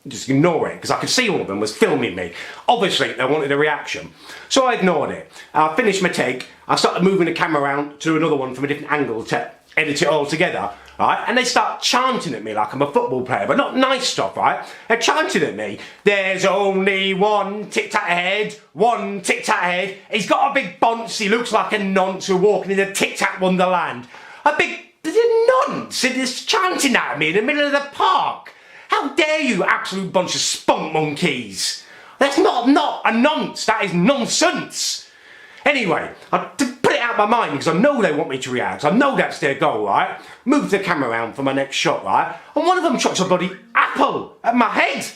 Just ignore it, because I could see all of them was filming me. Obviously, they wanted a reaction. So I ignored it. I finished my take. I started moving the camera around to another one from a different angle to edit it all together, right? And they start chanting at me like I'm a football player, but not nice stuff, right? They're chanting at me. There's only one tic-tac ahead, one tic-tac ahead. He's got a big bonce. He looks like a nonce who's walking in a tic-tac wonderland. A big nonce is chanting at me in the middle of the park. How dare you, absolute bunch of spunk monkeys? That's not a nonce, that is nonsense. Anyway, to put it out of my mind, because I know they want me to react, I know that's their goal, right? Move the camera around for my next shot, right? And one of them chucks a bloody apple at my head.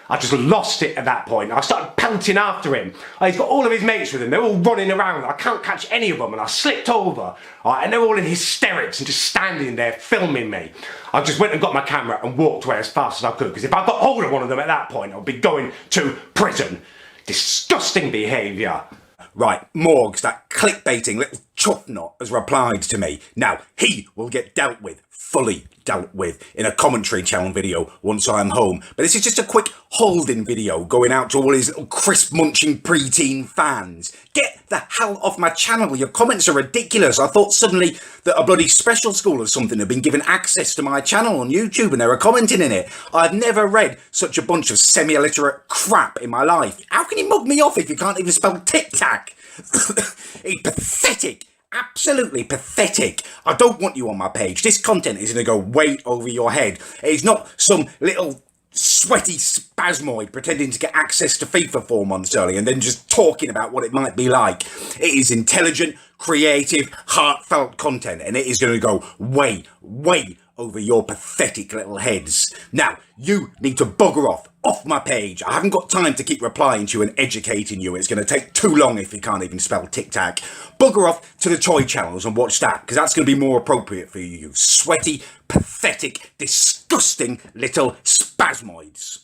I just lost it at that point. I started pelting after him. He's got all of his mates with him. They're all running around. I can't catch any of them. And I slipped over. And they're all in hysterics and just standing there filming me. I just went and got my camera and walked away as fast as I could. Because if I got hold of one of them at that point, I'd be going to prison. Disgusting behaviour. Right, Morgs, that clickbaiting little chuffnut has replied to me. Now, he will get dealt with, fully dealt with, in a commentary channel video once I'm home. But this is just a quick holding video going out to all his little crisp munching preteen fans. Get the hell off my channel, your comments are ridiculous. I thought suddenly that a bloody special school or something had been given access to my channel on YouTube and they were commenting in it. I've never read such a bunch of semi-illiterate crap in my life. How can you mug me off if you can't even spell tic-tac? It's pathetic. Absolutely pathetic. I don't want you on my page. This content is going to go way over your head. It's not some little sweaty spasmoid pretending to get access to FIFA 4 months early and then just talking about what it might be like. It is intelligent, creative, heartfelt content, and it is going to go way over your pathetic little heads. Now, you need to bugger off my page. I haven't got time to keep replying to you and educating you. It's going to take too long if you can't even spell tic-tac. Bugger off to the toy channels and watch that, because that's going to be more appropriate for you, you sweaty, pathetic, disgusting little spasmoids.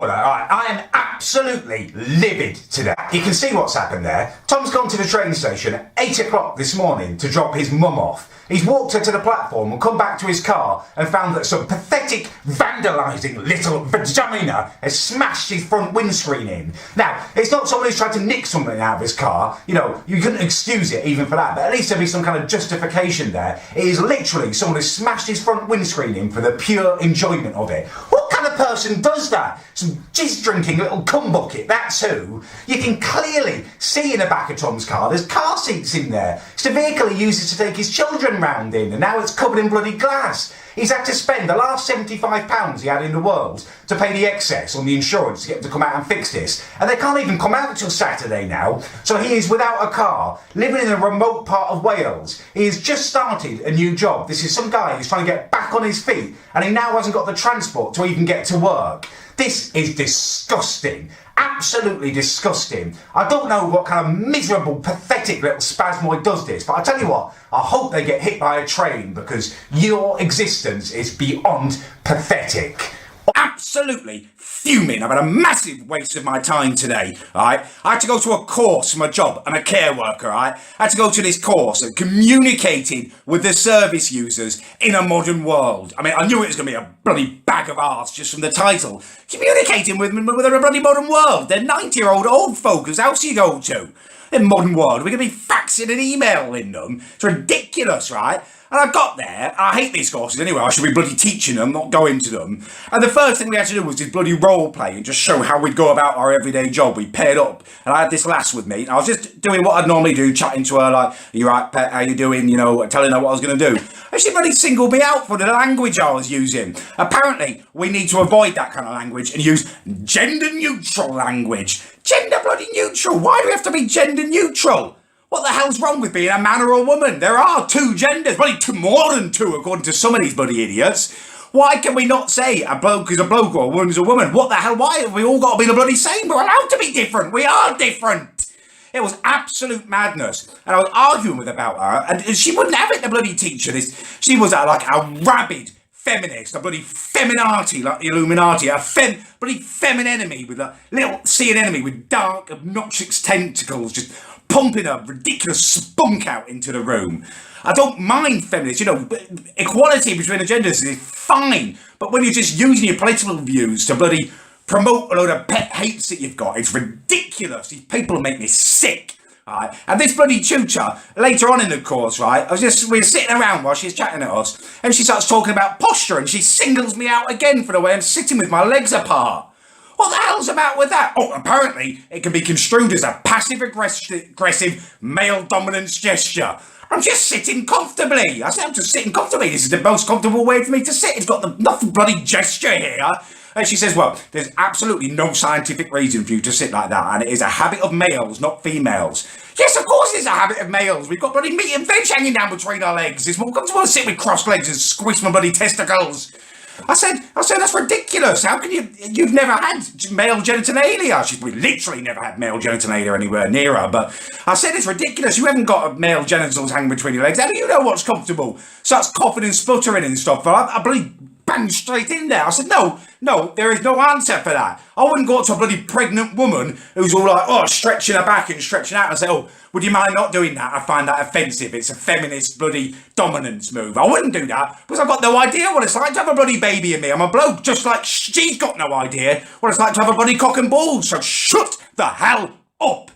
I am absolutely livid today. You can see what's happened there. Tom's gone to the train station at 8 o'clock this morning to drop his mum off. He's walked her to the platform and come back to his car and found that some pathetic, vandalising little vagina has smashed his front windscreen in. Now, it's not someone who's tried to nick something out of his car. You know, you couldn't excuse it even for that, but at least there'd be some kind of justification there. It is literally someone who's smashed his front windscreen in for the pure enjoyment of it. What kind of person does that. Some jizz drinking little cum bucket, that's who. You can clearly see in the back of Tom's car, there's car seats in there. It's the vehicle he uses to take his children round in, and now it's covered in bloody glass. He's had to spend the last £75 he had in the world to pay the excess on the insurance to get them to come out and fix this. And they can't even come out till Saturday now. So he is without a car, living in a remote part of Wales. He has just started a new job. This is some guy who's trying to get back on his feet, and he now hasn't got the transport to even get to work. This is disgusting. Absolutely disgusting. I don't know what kind of miserable, pathetic little spasmoid does this, but I tell you what, I hope they get hit by a train, because your existence is beyond pathetic. Absolutely fuming. I've had a massive waste of my time today, alright? I had to go to a course for my job. I'm a care worker, alright? I had to go to this course and communicating with the service users in a modern world. I mean, I knew it was going to be a bloody bag of arse just from the title. Communicating with a bloody modern world. They're 90-year-old old folk. Whose house you go to? In modern world, we're going to be faxing and emailing them. It's ridiculous, right? And I got there, I hate these courses anyway, I should be bloody teaching them, not going to them. And the first thing we had to do was this bloody role play and just show how we'd go about our everyday job. We paired up, and I had this lass with me, and I was just doing what I'd normally do, chatting to her like, "You right, pet, how you doing?" You know, telling her what I was going to do. And she bloody singled me out for the language I was using. Apparently, we need to avoid that kind of language and use gender-neutral language. Gender bloody neutral? Why do we have to be gender neutral? What the hell's wrong with being a man or a woman? There are two genders, bloody more than two according to some of these bloody idiots. Why can we not say a bloke is a bloke or a woman's a woman? What the hell? Why have we all got to be the bloody same? We're allowed to be different. We are different. It was absolute madness. And I was arguing with her about her, and she wouldn't have it, the bloody teacher. She was like a rabid feminist, a bloody feminazi, like the Illuminati, a bloody feminine enemy with a little sea enemy with dark, obnoxious tentacles just pumping a ridiculous spunk out into the room. I don't mind feminists, you know, equality between the genders is fine, but when you're just using your political views to bloody promote a load of pet hates that you've got, it's ridiculous. These people make me sick. Right. And this bloody tutor, later on in the course, right, we were sitting around while she's chatting at us, and she starts talking about posture, and she singles me out again for the way I'm sitting with my legs apart. What the hell's about with that? Oh, apparently it can be construed as a passive-aggressive male dominance gesture. I'm just sitting comfortably. I said I'm just sitting comfortably. This is the most comfortable way for me to sit. It's got nothing bloody gesture here. And she says, well, there's absolutely no scientific reason for you to sit like that, and it is a habit of males, not females. Yes, of course it's a habit of males. We've got bloody meat and veg hanging down between our legs. It's more comfortable to sit with crossed legs and squish my bloody testicles. I said, that's ridiculous. How can you've never had male genitalia? She's literally never had male genitalia anywhere near her, but I said, it's ridiculous. You haven't got male genitals hanging between your legs. How do you know what's comfortable? Starts coughing and spluttering and stuff. I bloody banged straight in there. I said, no, there is no answer for that. I wouldn't go up to a bloody pregnant woman who's all like, stretching her back and stretching out and say, would you mind not doing that? I find that offensive. It's a feminist bloody dominance move. I wouldn't do that because I've got no idea what it's like to have a bloody baby in me. I'm a bloke, just like she's got no idea what it's like to have a bloody cock and balls. So shut the hell up.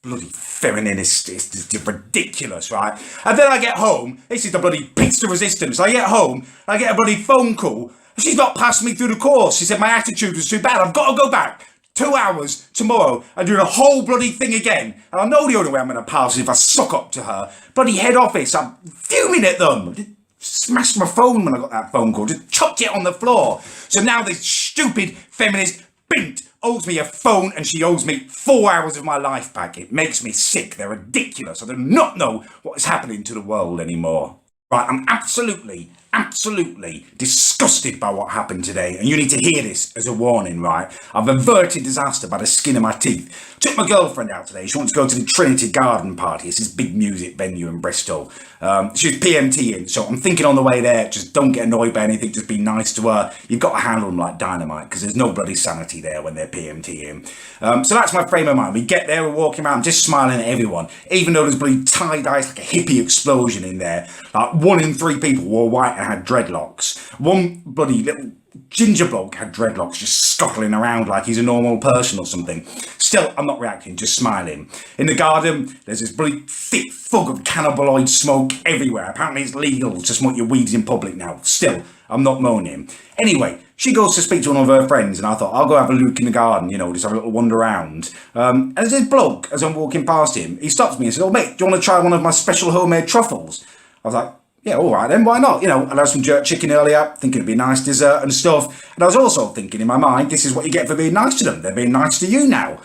Bloody feminist, it's ridiculous, right? And then I get home, this is the bloody pizza resistance. I get home, I get a bloody phone call. She's not passed me through the course. She said my attitude was too bad. I've got to go back 2 hours tomorrow and do the whole bloody thing again. And I know the only way I'm going to pass is if I suck up to her. Bloody head office, I'm fuming at them. I smashed my phone when I got that phone call, just chucked it on the floor. So now this stupid feminist bint owes me a phone and she owes me 4 hours of my life back. It makes me sick. They're ridiculous. I do not know what is happening to the world anymore. Right, I'm absolutely disgusted by what happened today, and you need to hear this as a warning, right? I've averted disaster by the skin of my teeth. Took my girlfriend out today. She wants to go to the Trinity Garden Party. It's this big music venue in Bristol. She was PMTing, so I'm thinking on the way there, just don't get annoyed by anything, just be nice to her. You've got to handle them like dynamite, because there's no bloody sanity there when they're PMTing. So that's my frame of mind. We get there, we're walking around, I'm just smiling at everyone, even though there's bloody tie-dyes like a hippie explosion in there. Like 1 in 3 people wore white and had dreadlocks. One bloody little ginger bloke had dreadlocks, just scuttling around like he's a normal person or something. Still, I'm not reacting, just smiling. In the garden, there's this bloody thick fog of cannibaloid smoke everywhere. Apparently it's legal to smoke your weeds in public now. Still, I'm not moaning. Anyway, she goes to speak to one of her friends, and I thought, I'll go have a look in the garden, just have a little wander around. And there's this bloke, as I'm walking past him, he stops me and says, oh mate, do you want to try one of my special homemade truffles? I was like, yeah, all right then, why not? I had some jerk chicken earlier, thinking it'd be a nice dessert and stuff. And I was also thinking in my mind, this is what you get for being nice to them. They're being nice to you now.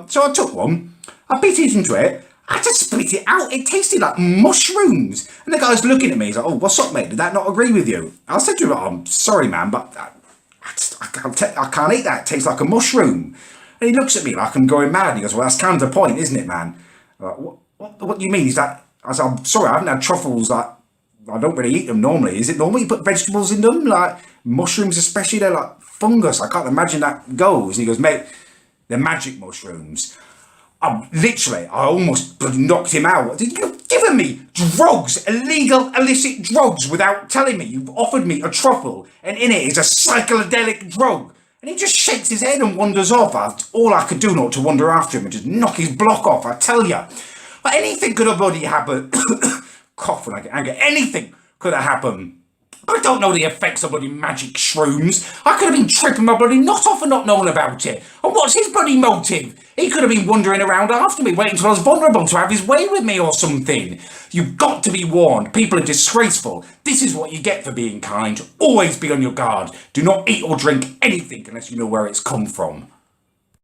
So I took one, I bit into it, I just spit it out. It tasted like mushrooms. And the guy's looking at me, he's like, oh, what's up, mate? Did that not agree with you? I said to him, oh, I'm sorry, man, but I can't eat that. It tastes like a mushroom. And he looks at me like I'm going mad. He goes, well, that's kind of the point, isn't it, man? I'm like, what do you mean? He's like, I said, I'm sorry, I haven't had truffles, like, I don't really eat them normally. Is it normal you put vegetables in them? Like mushrooms especially, they're like fungus. I can't imagine that goes. And he goes, mate, they're magic mushrooms. I almost knocked him out. You've given me drugs, illegal, illicit drugs without telling me. You've offered me a truffle and in it is a psychedelic drug. And he just shakes his head and wanders off. All I could do not to wander after him and just knock his block off, I tell you. But anything could have bloody happened. Cough when I get angry. Anything could have happened. I don't know the effects of bloody magic shrooms. I could have been tripping my bloody nut off and not knowing about it. And what's his bloody motive? He could have been wandering around after me, waiting till I was vulnerable to have his way with me or something. You've got to be warned. People are disgraceful. This is what you get for being kind. Always be on your guard. Do not eat or drink anything unless you know where it's come from.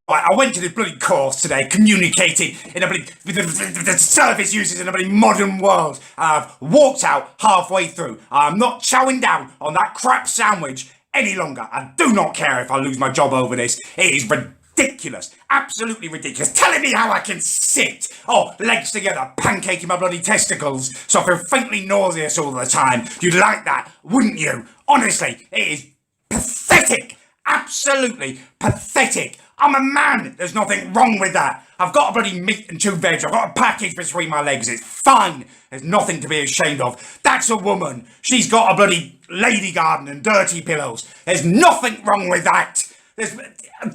I went to this bloody course today, communicating in a bloody the service uses in a bloody modern world. I've walked out halfway through. I'm not chowing down on that crap sandwich any longer. I do not care if I lose my job over this. It is ridiculous, absolutely ridiculous. Telling me how I can sit, legs together, pancaking my bloody testicles, so I feel faintly nauseous all the time. You'd like that, wouldn't you? Honestly, it is pathetic, absolutely pathetic. I'm a man. There's nothing wrong with that. I've got a bloody meat and 2 veg. I've got a package between my legs. It's fine. There's nothing to be ashamed of. That's a woman. She's got a bloody lady garden and dirty pillows. There's nothing wrong with that.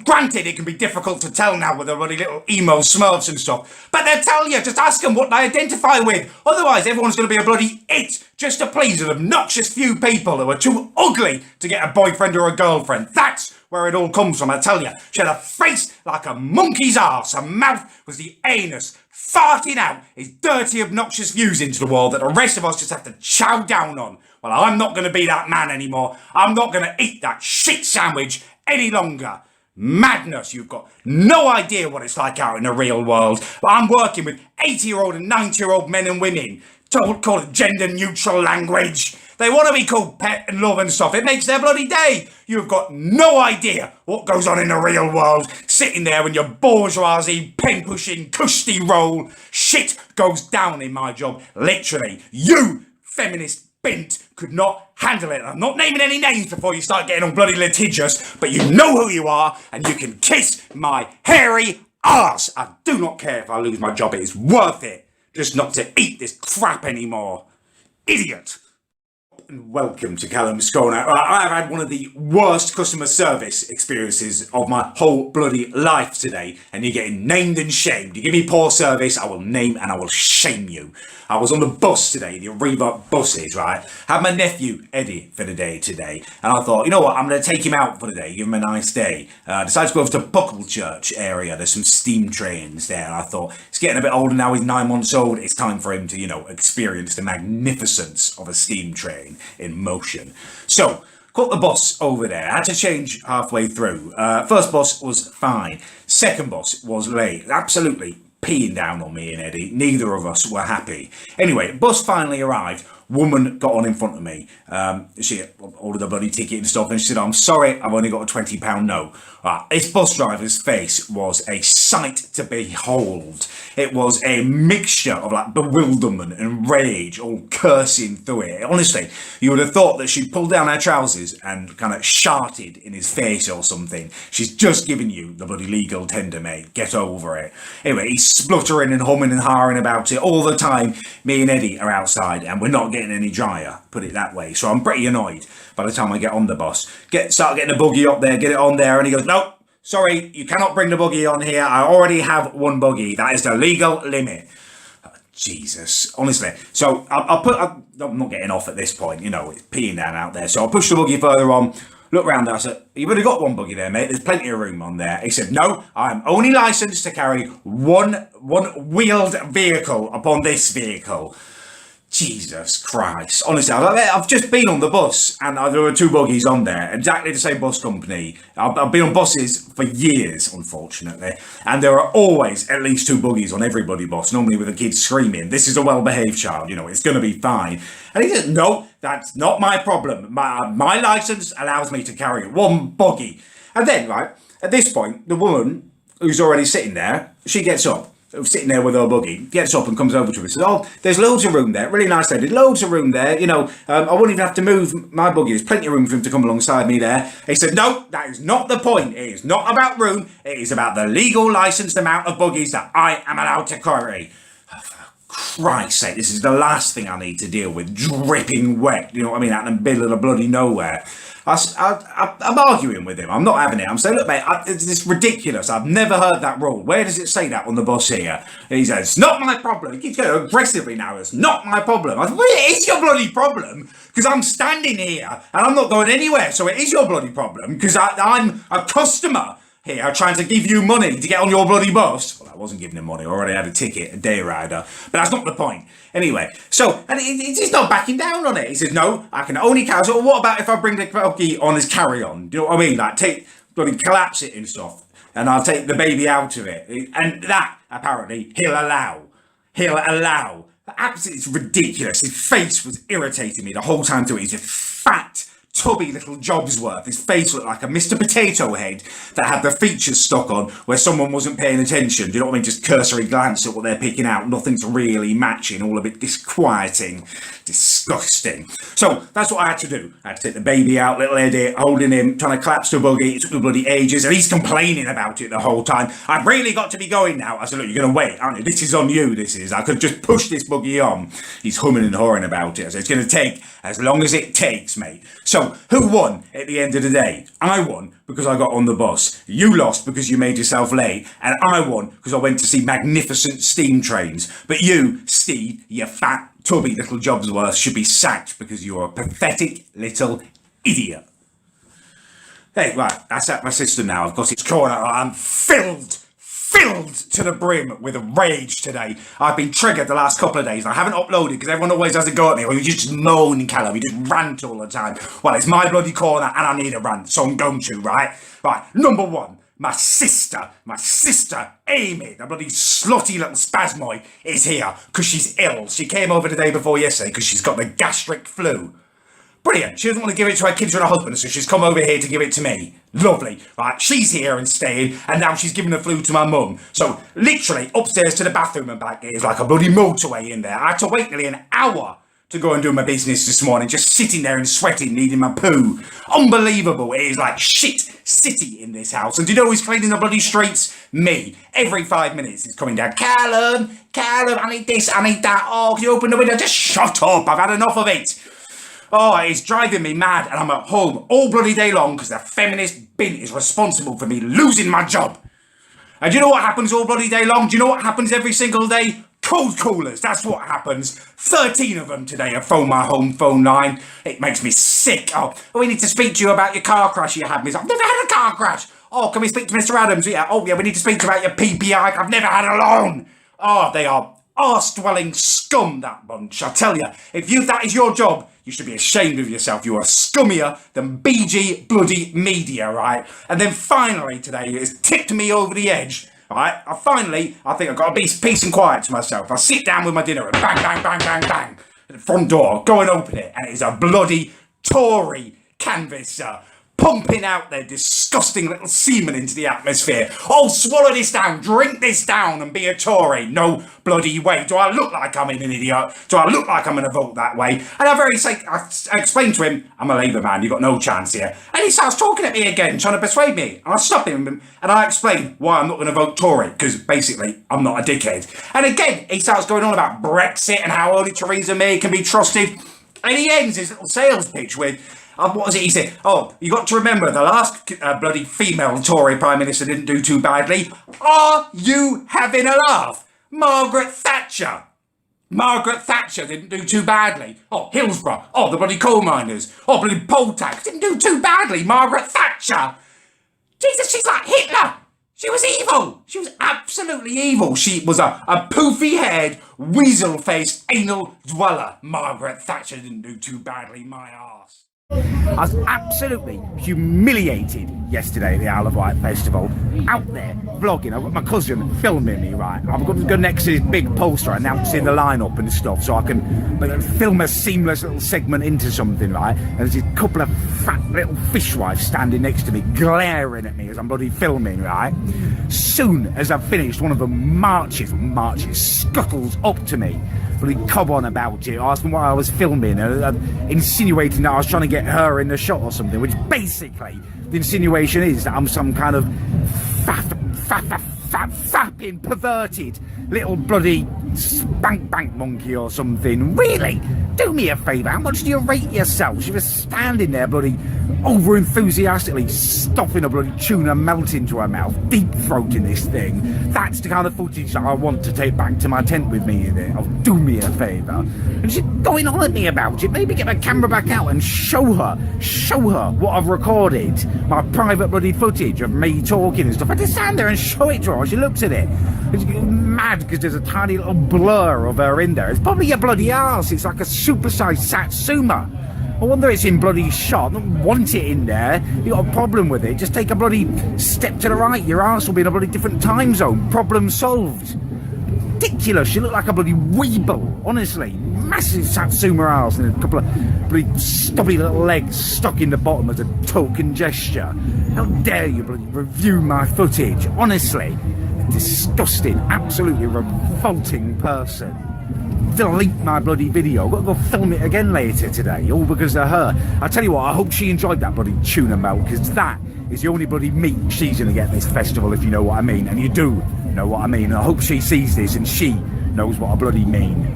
Granted, it can be difficult to tell now with the bloody little emo smurfs and stuff, but they'll tell you, just ask them what they identify with. Otherwise, everyone's going to be a bloody it just to please an obnoxious few people who are too ugly to get a boyfriend or a girlfriend. That's where it all comes from, I tell you. She had a face like a monkey's arse. Her mouth was the anus, farting out his dirty, obnoxious views into the world that the rest of us just have to chow down on. Well, I'm not going to be that man anymore. I'm not going to eat that shit sandwich any longer. Madness. You've got no idea what it's like out in the real world. But I'm working with 80-year-old and 90-year-old men and women. Call it gender-neutral language. They want to be called pet and love and stuff. It makes their bloody day. You've got no idea what goes on in the real world. Sitting there in your bourgeoisie, pen-pushing, cushy role. Shit goes down in my job. Literally. You, feminist bint, could not handle it. I'm not naming any names before you start getting all bloody litigious, but you know who you are, and you can kiss my hairy arse. I do not care if I lose my job. It is worth it just not to eat this crap anymore. Idiot. And welcome to Callum's Corner. I've had one of the worst customer service experiences of my whole bloody life today, and you're getting named and shamed. You give me poor service, I will name and I will shame you. I was on the bus today, the Reebok buses, right? Had my nephew Eddie for the day today, and I thought, you know what, I'm going to take him out for the day, give him a nice day. Decided to go over to Bucklechurch area. There's some steam trains there, and I thought, he's getting a bit older now, he's 9 months old, it's time for him to, experience the magnificence of a steam train in motion. So, caught the bus over there. I had to change halfway through. First bus was fine. Second bus was late. Absolutely peeing down on me and Eddie. Neither of us were happy. Anyway, bus finally arrived. Woman got on in front of me. She ordered a bloody ticket and stuff, and she said, I'm sorry, I've only got a £20 note. This bus driver's face was a sight to behold. It was a mixture of like bewilderment and rage, all cursing through it. Honestly, you would have thought that she pulled down her trousers and kind of sharted in his face or something. She's just giving you the bloody legal tender, mate. Get over it. Anyway, he's spluttering and humming and harring about it all the time. Me and Eddie are outside and we're not getting any drier, put it that way. So I'm pretty annoyed by the time I get on the bus. Start getting the buggy up there, get it on there, and he goes, nope. Sorry, you cannot bring the buggy on here. I already have one buggy. That is the legal limit. Jesus, honestly. So I'm not getting off at this point, you know, it's peeing down out there. So I'll push the buggy further on, look round there. I said, you've only got one buggy there, mate. There's plenty of room on there. He said, no, I'm only licensed to carry one wheeled vehicle upon this vehicle. Jesus Christ. Honestly, I've just been on the bus and there were two buggies on there, exactly the same bus company. I've been on buses for years, unfortunately, and there are always at least two buggies on every bloody bus, normally with the kids screaming, this is a well-behaved child, you know, it's going to be fine. And he said, no, that's not my problem. My licence allows me to carry one buggy. And then, right, at this point, the woman who's already sitting there, she gets up. Sitting there with her buggy, gets up and comes over to me and says, oh, there's loads of room there, really nice lady, loads of room there, you know, I wouldn't even have to move my buggy, there's plenty of room for him to come alongside me there. He said, no, that is not the point, it is not about room, it is about the legal licensed amount of buggies that I am allowed to carry. Oh, for Christ's sake, this is the last thing I need to deal with, dripping wet, you know what I mean, out in the middle of the bloody nowhere. I'm arguing with him. I'm not having it. I'm saying, look, mate, it's ridiculous. I've never heard that rule. Where does it say that on the bus here? And he says, it's not my problem. He keeps going aggressively now. It's not my problem. I said, well, it is your bloody problem because I'm standing here and I'm not going anywhere. So it is your bloody problem because I'm a customer here trying to give you money to get on your bloody bus. Well, I wasn't giving him money. I already had a ticket, a day rider. But that's not the point. Anyway, so, and he's not backing down on it. He says, no, I can only carry. So what about if I bring the buggy on as carry-on? Do you know what I mean? Like, bloody collapse it and stuff. And I'll take the baby out of it. And that, apparently, he'll allow. Absolutely, it's ridiculous. His face was irritating me the whole time through. He's just fat, tubby little Jobsworth. His face looked like a Mr. Potato Head that had the features stuck on where someone wasn't paying attention. Do you know what I mean? Just cursory glance at what they're picking out. Nothing's really matching. All a bit disquieting. Disgusting. So that's what I had to do. I had to take the baby out, little Eddie, holding him, trying to collapse the buggy. It took the bloody ages and he's complaining about it the whole time. I've really got to be going now. I said, look, you're going to wait, aren't you? This is on you, this is. I could just push this buggy on. He's humming and hawing about it. I said, it's going to take as long as it takes, mate. So who won at the end of the day? I won because I got on the bus. You lost because you made yourself late. And I won because I went to see magnificent steam trains. But you, Steve, you fat, tubby little Jobsworth, should be sacked because you're a pathetic little idiot. Hey, right, that's at my system now. I've got its corner. I'm filled to the brim with rage today. I've been triggered the last couple of days. I haven't uploaded because everyone always has a go at me. Well, you just moan, Callum. You just rant all the time. Well, it's my bloody corner and I need a rant, so I'm going to, right? Right, number one. My sister, Amy, the bloody slutty little spasmoid, is here because she's ill. She came over the day before yesterday because she's got the gastric flu. Brilliant. She doesn't want to give it to her kids or her husband, so she's come over here to give it to me. Lovely. Right, she's here and staying, and now she's giving the flu to my mum. So, literally, upstairs to the bathroom and back is like a bloody motorway in there. I had to wait nearly an hour to go and do my business this morning, just sitting there and sweating, needing my poo. Unbelievable. It is like shit city in this house. And do you know who's cleaning the bloody streets? Me. Every 5 minutes it's coming down. Callum, I need this, I need that. Oh, can you open the window? Just shut up. I've had enough of it. Oh, it's driving me mad and I'm at home all bloody day long because the feminist bin is responsible for me losing my job. And do you know what happens all bloody day long? Do you know what happens every single day? Cold callers, that's what happens. 13 of them today have phoned my home phone line. It makes me sick. Oh, we need to speak to you about your car crash you had. I've never had a car crash. Oh, can we speak to Mr. Adams? Yeah. Oh, yeah, we need to speak to you about your PPI. I've never had a loan. Oh, they are arse-dwelling scum, that bunch. I tell you, if that is your job, you should be ashamed of yourself. You are scummier than BG bloody media, right? And then finally today, it's tipped me over the edge. Right, I think I've got a peace and quiet to myself. I sit down with my dinner and bang, bang, bang, bang, bang at the front door, go and open it, and it's a bloody Tory canvasser pumping out their disgusting little semen into the atmosphere. Oh, swallow this down, drink this down and be a Tory. No bloody way. Do I look like I'm an idiot? Do I look like I'm going to vote that way? And I explained to him, I'm a Labour man, you've got no chance here. And he starts talking at me again, trying to persuade me. And I stop him and I explain why I'm not going to vote Tory, because basically I'm not a dickhead. And again, he starts going on about Brexit and how only Theresa May can be trusted. And he ends his little sales pitch with, what was it he said? Oh, you got to remember, the last bloody female Tory Prime Minister didn't do too badly. Are you having a laugh? Margaret Thatcher. Margaret Thatcher didn't do too badly. Oh, Hillsborough. Oh, the bloody coal miners. Oh, bloody poll tax. Didn't do too badly. Margaret Thatcher. Jesus, she's like Hitler. She was evil. She was absolutely evil. She was a poofy-haired, weasel-faced anal dweller. Margaret Thatcher didn't do too badly, my arse. I was absolutely humiliated yesterday at the Isle of Wight Festival. Out there vlogging, I've got my cousin filming me, right? I've got to go next to this big poster announcing the lineup and stuff so I can film a seamless little segment into something, right? And there's a couple of fat little fishwives standing next to me, glaring at me as I'm bloody filming, right? Soon as I've finished, one of them marches, scuttles up to me, bloody cob on about it, asking why I was filming, insinuating that I was trying to get her in the shot or something, which basically the insinuation is that I'm some kind of fapping, perverted little bloody spank bank monkey or something. Really? Do me a favour, how much do you rate yourself? She was standing there bloody over enthusiastically stuffing a bloody tuna melt into her mouth, deep throating this thing. That's the kind of footage that I want to take back to my tent with me in it. Oh, do me a favour. And she's going on at me about it. Maybe get my camera back out and show her what I've recorded, my private bloody footage of me talking and stuff. I just stand there and show it to her. She looks at it. She's mad because there's a tiny little blur of her in there. It's probably a bloody arse. It's like a supersized Satsuma. I wonder it's in bloody shot. I don't want it in there. You got a problem with it, just take a bloody step to the right. Your arse will be in a bloody different time zone. Problem solved. Ridiculous. You look like a bloody weeble, honestly. Massive Satsuma arse and a couple of bloody stubby little legs stuck in the bottom as a token gesture. How dare you bloody review my footage? Honestly, a disgusting, absolutely revolting person. Delete my bloody video. I've got to go film it again later today, all because of her. I tell you what, I hope she enjoyed that bloody tuna melt, because that is the only bloody meat she's going to get this festival, if you know what I mean. And you do know what I mean. I hope she sees this and she knows what I bloody mean.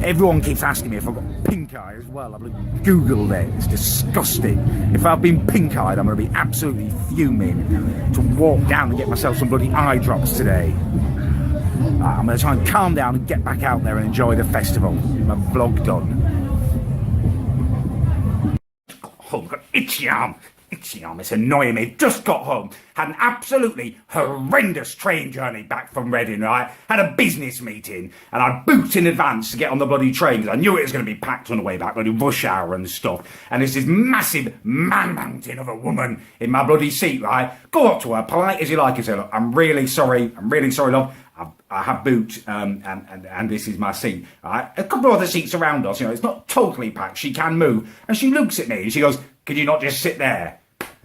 Everyone keeps asking me if I've got pink eye as well. I've googled it. It's disgusting. If I've been pink-eyed, I'm going to be absolutely fuming to walk down and get myself some bloody eye drops today. I'm going to try and calm down and get back out there and enjoy the festival. My vlog done. Oh, I've got itchy arm. Itchy arm, it's annoying me. Just got home. Had an absolutely horrendous train journey back from Reading, right? Had a business meeting. And I booked in advance to get on the bloody train because I knew it was going to be packed on the way back, bloody rush hour and stuff. And there's this massive man-mountain of a woman in my bloody seat, right? Go up to her, polite as you like, and say, look, I'm really sorry, love. I have booked, and this is my seat. Right? A couple of other seats around us, it's not totally packed. She can move. And she looks at me and she goes, can you not just sit there?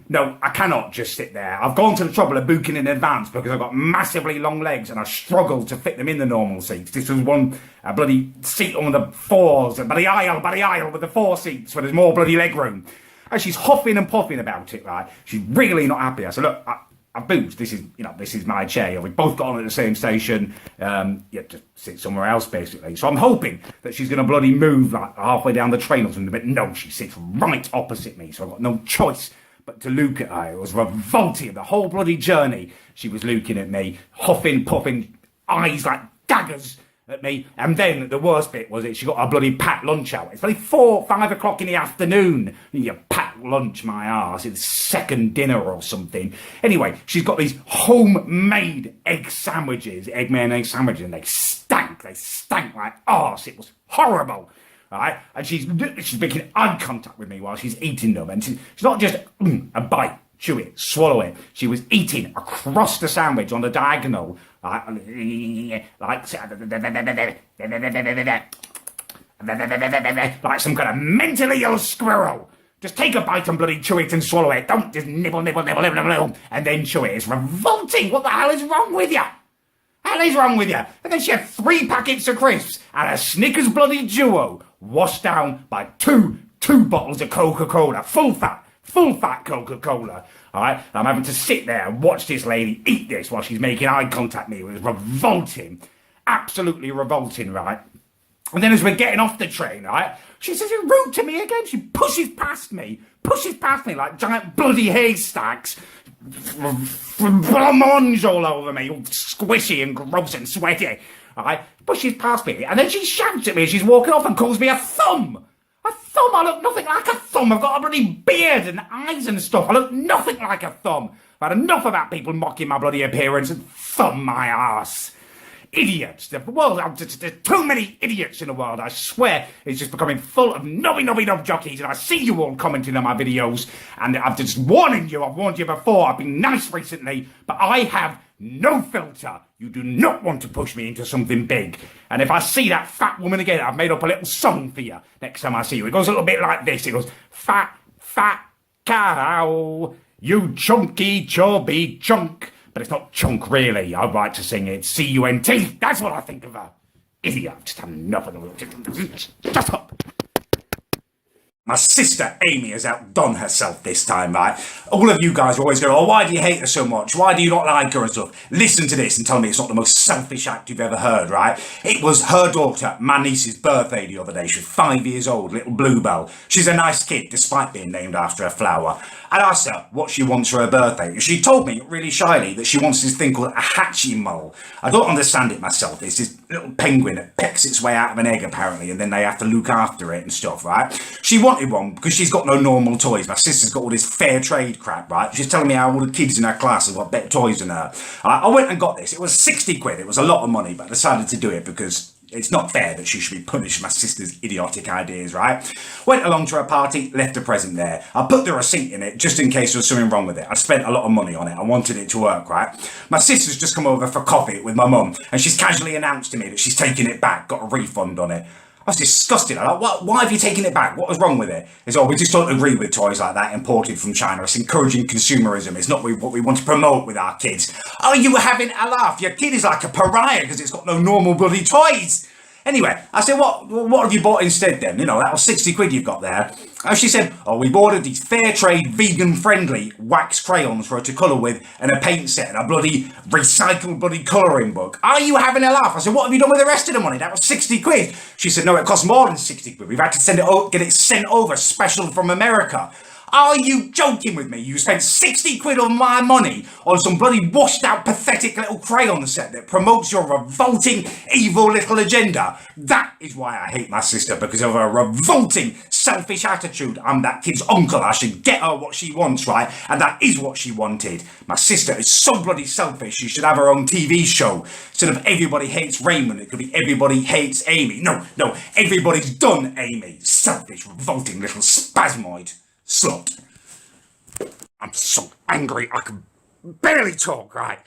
No, I cannot just sit there. I've gone to the trouble of booking in advance because I've got massively long legs and I struggle to fit them in the normal seats. This was one bloody seat on the fours, by the aisle with the four seats where there's more bloody leg room. And she's huffing and puffing about it, right? She's really not happy. I said, look, I booked. This is my chair. We both got on at the same station. Just sit somewhere else, basically. So I'm hoping that she's going to bloody move like halfway down the train or something. But no, she sits right opposite me. So I've got no choice but to look at her. It was revolting. The whole bloody journey, she was looking at me, huffing, puffing, eyes like daggers at me. And then the worst bit was she got her bloody packed lunch out. It's bloody 5 o'clock in the afternoon. You packed lunch, my arse. It's second dinner or something. Anyway, she's got these homemade egg sandwiches, egg mayonnaise sandwiches, and they stank like arse. It was horrible. Right? And she's making eye contact with me while she's eating them. And she's not just a bite, chew it, swallow it. She was eating across the sandwich on the diagonal, like some kind of mentally ill squirrel. Just take a bite and bloody chew it and swallow it. Don't just nibble, and then chew it. It's revolting. What the hell is wrong with you? Hell is wrong with you? And then she had 3 packets of crisps and a Snickers bloody duo washed down by two bottles of Coca-Cola. Full fat Coca-Cola. Alright? I'm having to sit there and watch this lady eat this while she's making eye contact with me. It was revolting. Absolutely revolting, right? And then as we're getting off the train, right, she says you're rude to me again. She pushes past me like giant bloody haystacks. Blancmange all over me, all squishy and gross and sweaty. Right, pushes past me, and then she shouts at me as she's walking off and calls me a thumb. A thumb? I look nothing like a thumb. I've got a bloody beard and eyes and stuff. I look nothing like a thumb. I've had enough about people mocking my bloody appearance and thumb my arse. Idiots. The world, there's too many idiots in the world. I swear it's just becoming full of nobby jockeys, and I see you all commenting on my videos, and I'm just warning you. I've warned you before. I've been nice recently, but I have no filter. You do not want to push me into something big. And if I see that fat woman again, I've made up a little song for you next time I see you. It goes a little bit like this. It goes, fat cow, you chunky chubby chunk. But it's not chunk, really. I'd like to sing it. C-U-N-T. That's what I think of her. Idiot. Just had enough of them. Shut up. My sister Amy has outdone herself this time, right? All of you guys always go, oh, why do you hate her so much? Why do you not like her and stuff? Listen to this and tell me it's not the most selfish act you've ever heard, right? It was her daughter, my niece's birthday the other day. She was 5 years old, little Bluebell. She's a nice kid, despite being named after a flower. I asked her what she wants for her birthday. She told me, really shyly, that she wants this thing called a Hatchimal. I don't understand it myself. It's this little penguin that pecks its way out of an egg, apparently, and then they have to look after it and stuff, right? She wanted one because she's got no normal toys. My sister's got all this fair trade crap, right? She's telling me how all the kids in her class have got better toys than her. I went and got this. It was 60 quid. It was a lot of money, but I decided to do it because it's not fair that she should be punished for my sister's idiotic ideas, right? Went along to her party, left a present there. I put the receipt in it just in case there was something wrong with it. I spent a lot of money on it. I wanted it to work, right? My sister's just come over for coffee with my mum, and she's casually announced to me that she's taking it back, got a refund on it. I was disgusted. I'm like, why have you taken it back? What was wrong with it? It's, we just don't agree with toys like that imported from China. It's encouraging consumerism. It's not what we want to promote with our kids. Oh, you were having a laugh. Your kid is like a pariah because it's got no normal bloody toys. Anyway, I said, what have you bought instead then? You know, that was 60 quid you've got there. And she said, oh, we've ordered these fair trade, vegan-friendly wax crayons for her to colour with, and a paint set, and a bloody recycled bloody colouring book. Are you having a laugh? I said, what have you done with the rest of the money? That was 60 quid. She said, no, it cost more than 60 quid. We've had to get it sent over special from America. Are you joking with me? You spent 60 quid of my money on some bloody washed out pathetic little crayon set that promotes your revolting evil little agenda. That is why I hate my sister, because of her revolting selfish attitude. I'm that kid's uncle. I should get her what she wants, right? And that is what she wanted. My sister is so bloody selfish. She should have her own TV show. Instead of Everybody Hates Raymond, it could be Everybody Hates Amy. No, everybody's done Amy. Selfish, revolting little spasmoid. Slut. I'm so angry I can barely talk, right?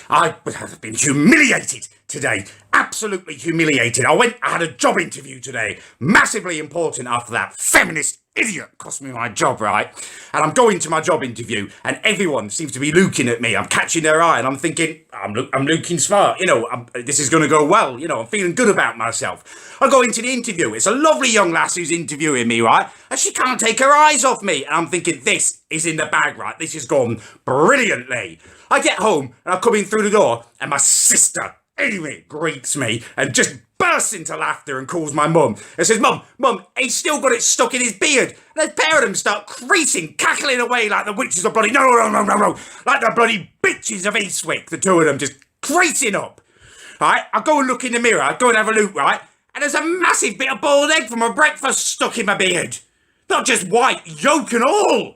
I have been humiliated today. Absolutely humiliated. I had a job interview today. Massively important after that feminist idiot cost me my job, right? And I'm going to my job interview and everyone seems to be looking at me. I'm catching their eye and I'm thinking, I'm looking smart. You know, this is going to go well. You know, I'm feeling good about myself. I go into the interview. It's a lovely young lass who's interviewing me, right? And she can't take her eyes off me. And I'm thinking, this is in the bag, right? This has gone brilliantly. I get home and I come in through the door and my sister, Amy, greets me and just bursts into laughter and calls my mum and says, Mum, he's still got it stuck in his beard. And the pair of them start creasing, cackling away like the witches of bloody, no, like the bloody bitches of Eastwick, the two of them just creasing up. Right, I go and look in the mirror, I go and have a look, right, and there's a massive bit of boiled egg from my breakfast stuck in my beard. Not just white, yolk and all.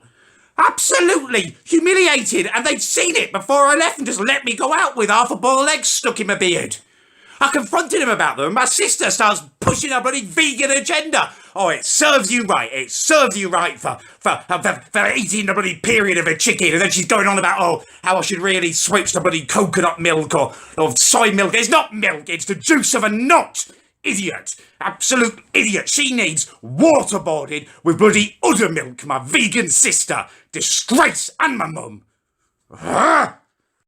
Absolutely humiliated, and they'd seen it before I left and just let me go out with half a boiled egg stuck in my beard. I confronted him about them, and my sister starts pushing her bloody vegan agenda. Oh, it serves you right. It serves you right for eating the bloody period of a chicken. And then she's going on about, how I should really switch to bloody coconut milk or soy milk. It's not milk, it's the juice of a nut. idiot. Absolute idiot. She needs waterboarding with bloody udder-milk, my vegan sister. Disgrace, and my mum. I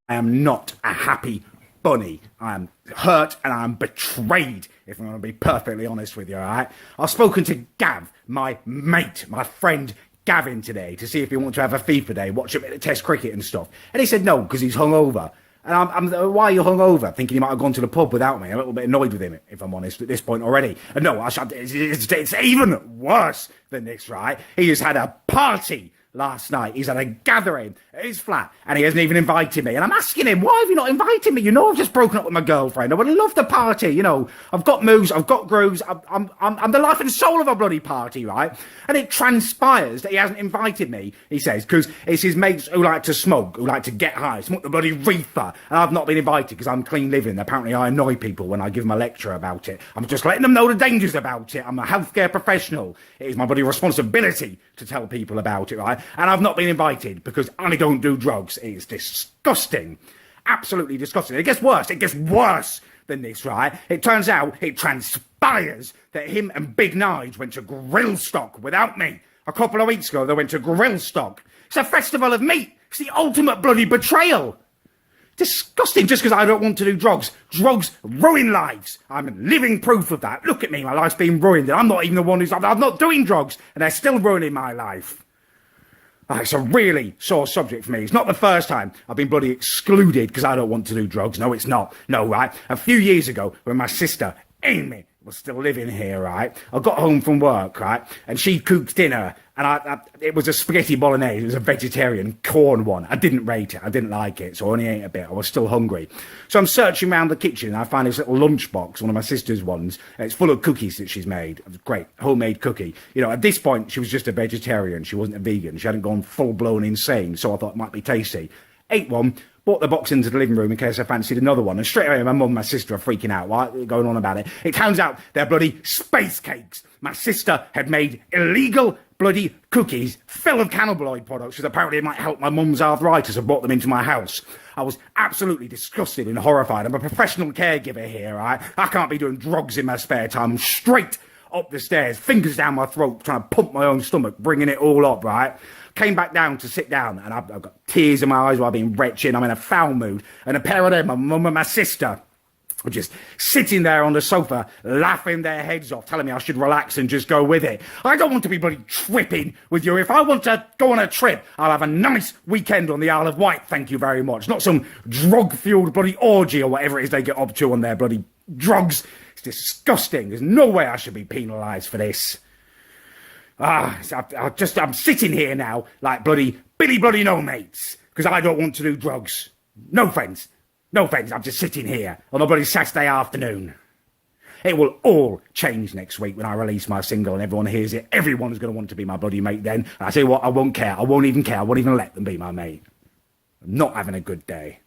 am not a happy bunny. I am hurt and I am betrayed, if I'm going to be perfectly honest with you, alright? I've spoken to Gav, my mate, my friend Gavin today, to see if he wants to have a FIFA day, watch a bit of test cricket and stuff. And he said no, because he's hungover. And I'm why are you hungover? Thinking he might have gone to the pub without me. A little bit annoyed with him, if I'm honest, at this point already. And no, it's even worse than this, right? He just had a party last night. He's had a gathering at his flat and he hasn't even invited me. And I'm asking him, why have you not invited me? You know, I've just broken up with my girlfriend. I would love the party. You know, I've got moves, I've got grooves. I'm the life and soul of a bloody party, right? And it transpires that he hasn't invited me, he says, because it's his mates who like to smoke, who like to get high, smoke the bloody reefer. And I've not been invited because I'm clean living. Apparently I annoy people when I give them a lecture about it. I'm just letting them know the dangers about it. I'm a healthcare professional. It is my bloody responsibility to tell people about it, right? And I've not been invited because I don't do drugs. It is disgusting. Absolutely disgusting. It gets worse. It gets worse than this, right? It turns out, it transpires that him and Big Nige went to Grillstock without me. A couple of weeks ago, they went to Grillstock. It's a festival of meat. It's the ultimate bloody betrayal. Disgusting, just because I don't want to do drugs. Drugs ruin lives. I'm living proof of that. Look at me, my life's been ruined. And I'm not even the one who's... I'm not doing drugs, and they're still ruining my life. It's a really sore subject for me. It's not the first time I've been bloody excluded because I don't want to do drugs. No, it's not. No, right? A few years ago, when my sister, Amy, was still living here, right? I got home from work, right? And she cooked dinner, and it was a spaghetti bolognese. It was a vegetarian corn one. I didn't rate it. I didn't like it, so I only ate a bit. I was still hungry. So I'm searching around the kitchen, and I find this little lunchbox, one of my sister's ones. It's full of cookies that she's made. It was great. Homemade cookie. You know, at this point, she was just a vegetarian. She wasn't a vegan. She hadn't gone full-blown insane, so I thought it might be tasty. Ate one. Brought the box into the living room in case I fancied another one. And straight away, my mum and my sister are freaking out, right? Going on about it. It turns out they're bloody space cakes. My sister had made illegal bloody cookies full of cannabinoid products because apparently it might help my mum's arthritis and brought them into my house. I was absolutely disgusted and horrified. I'm a professional caregiver here, right? I can't be doing drugs in my spare time. I'm straight up the stairs, fingers down my throat, trying to pump my own stomach, bringing it all up, right? Came back down to sit down, and I've got tears in my eyes while I've been wretched. I'm in a foul mood. And a pair of them, my mum and my sister, were just sitting there on the sofa, laughing their heads off, telling me I should relax and just go with it. I don't want to be bloody tripping with you. If I want to go on a trip, I'll have a nice weekend on the Isle of Wight, thank you very much. Not some drug-fueled bloody orgy or whatever it is they get up to on their bloody drugs. It's disgusting. There's no way I should be penalised for this. I'm sitting here now like bloody Billy bloody no mates because I don't want to do drugs. No friends. No friends. I'm just sitting here on a bloody Saturday afternoon. It will all change next week when I release my single and everyone hears it. Everyone's going to want to be my bloody mate then. And I tell you what, I won't care. I won't even care. I won't even let them be my mate. I'm not having a good day.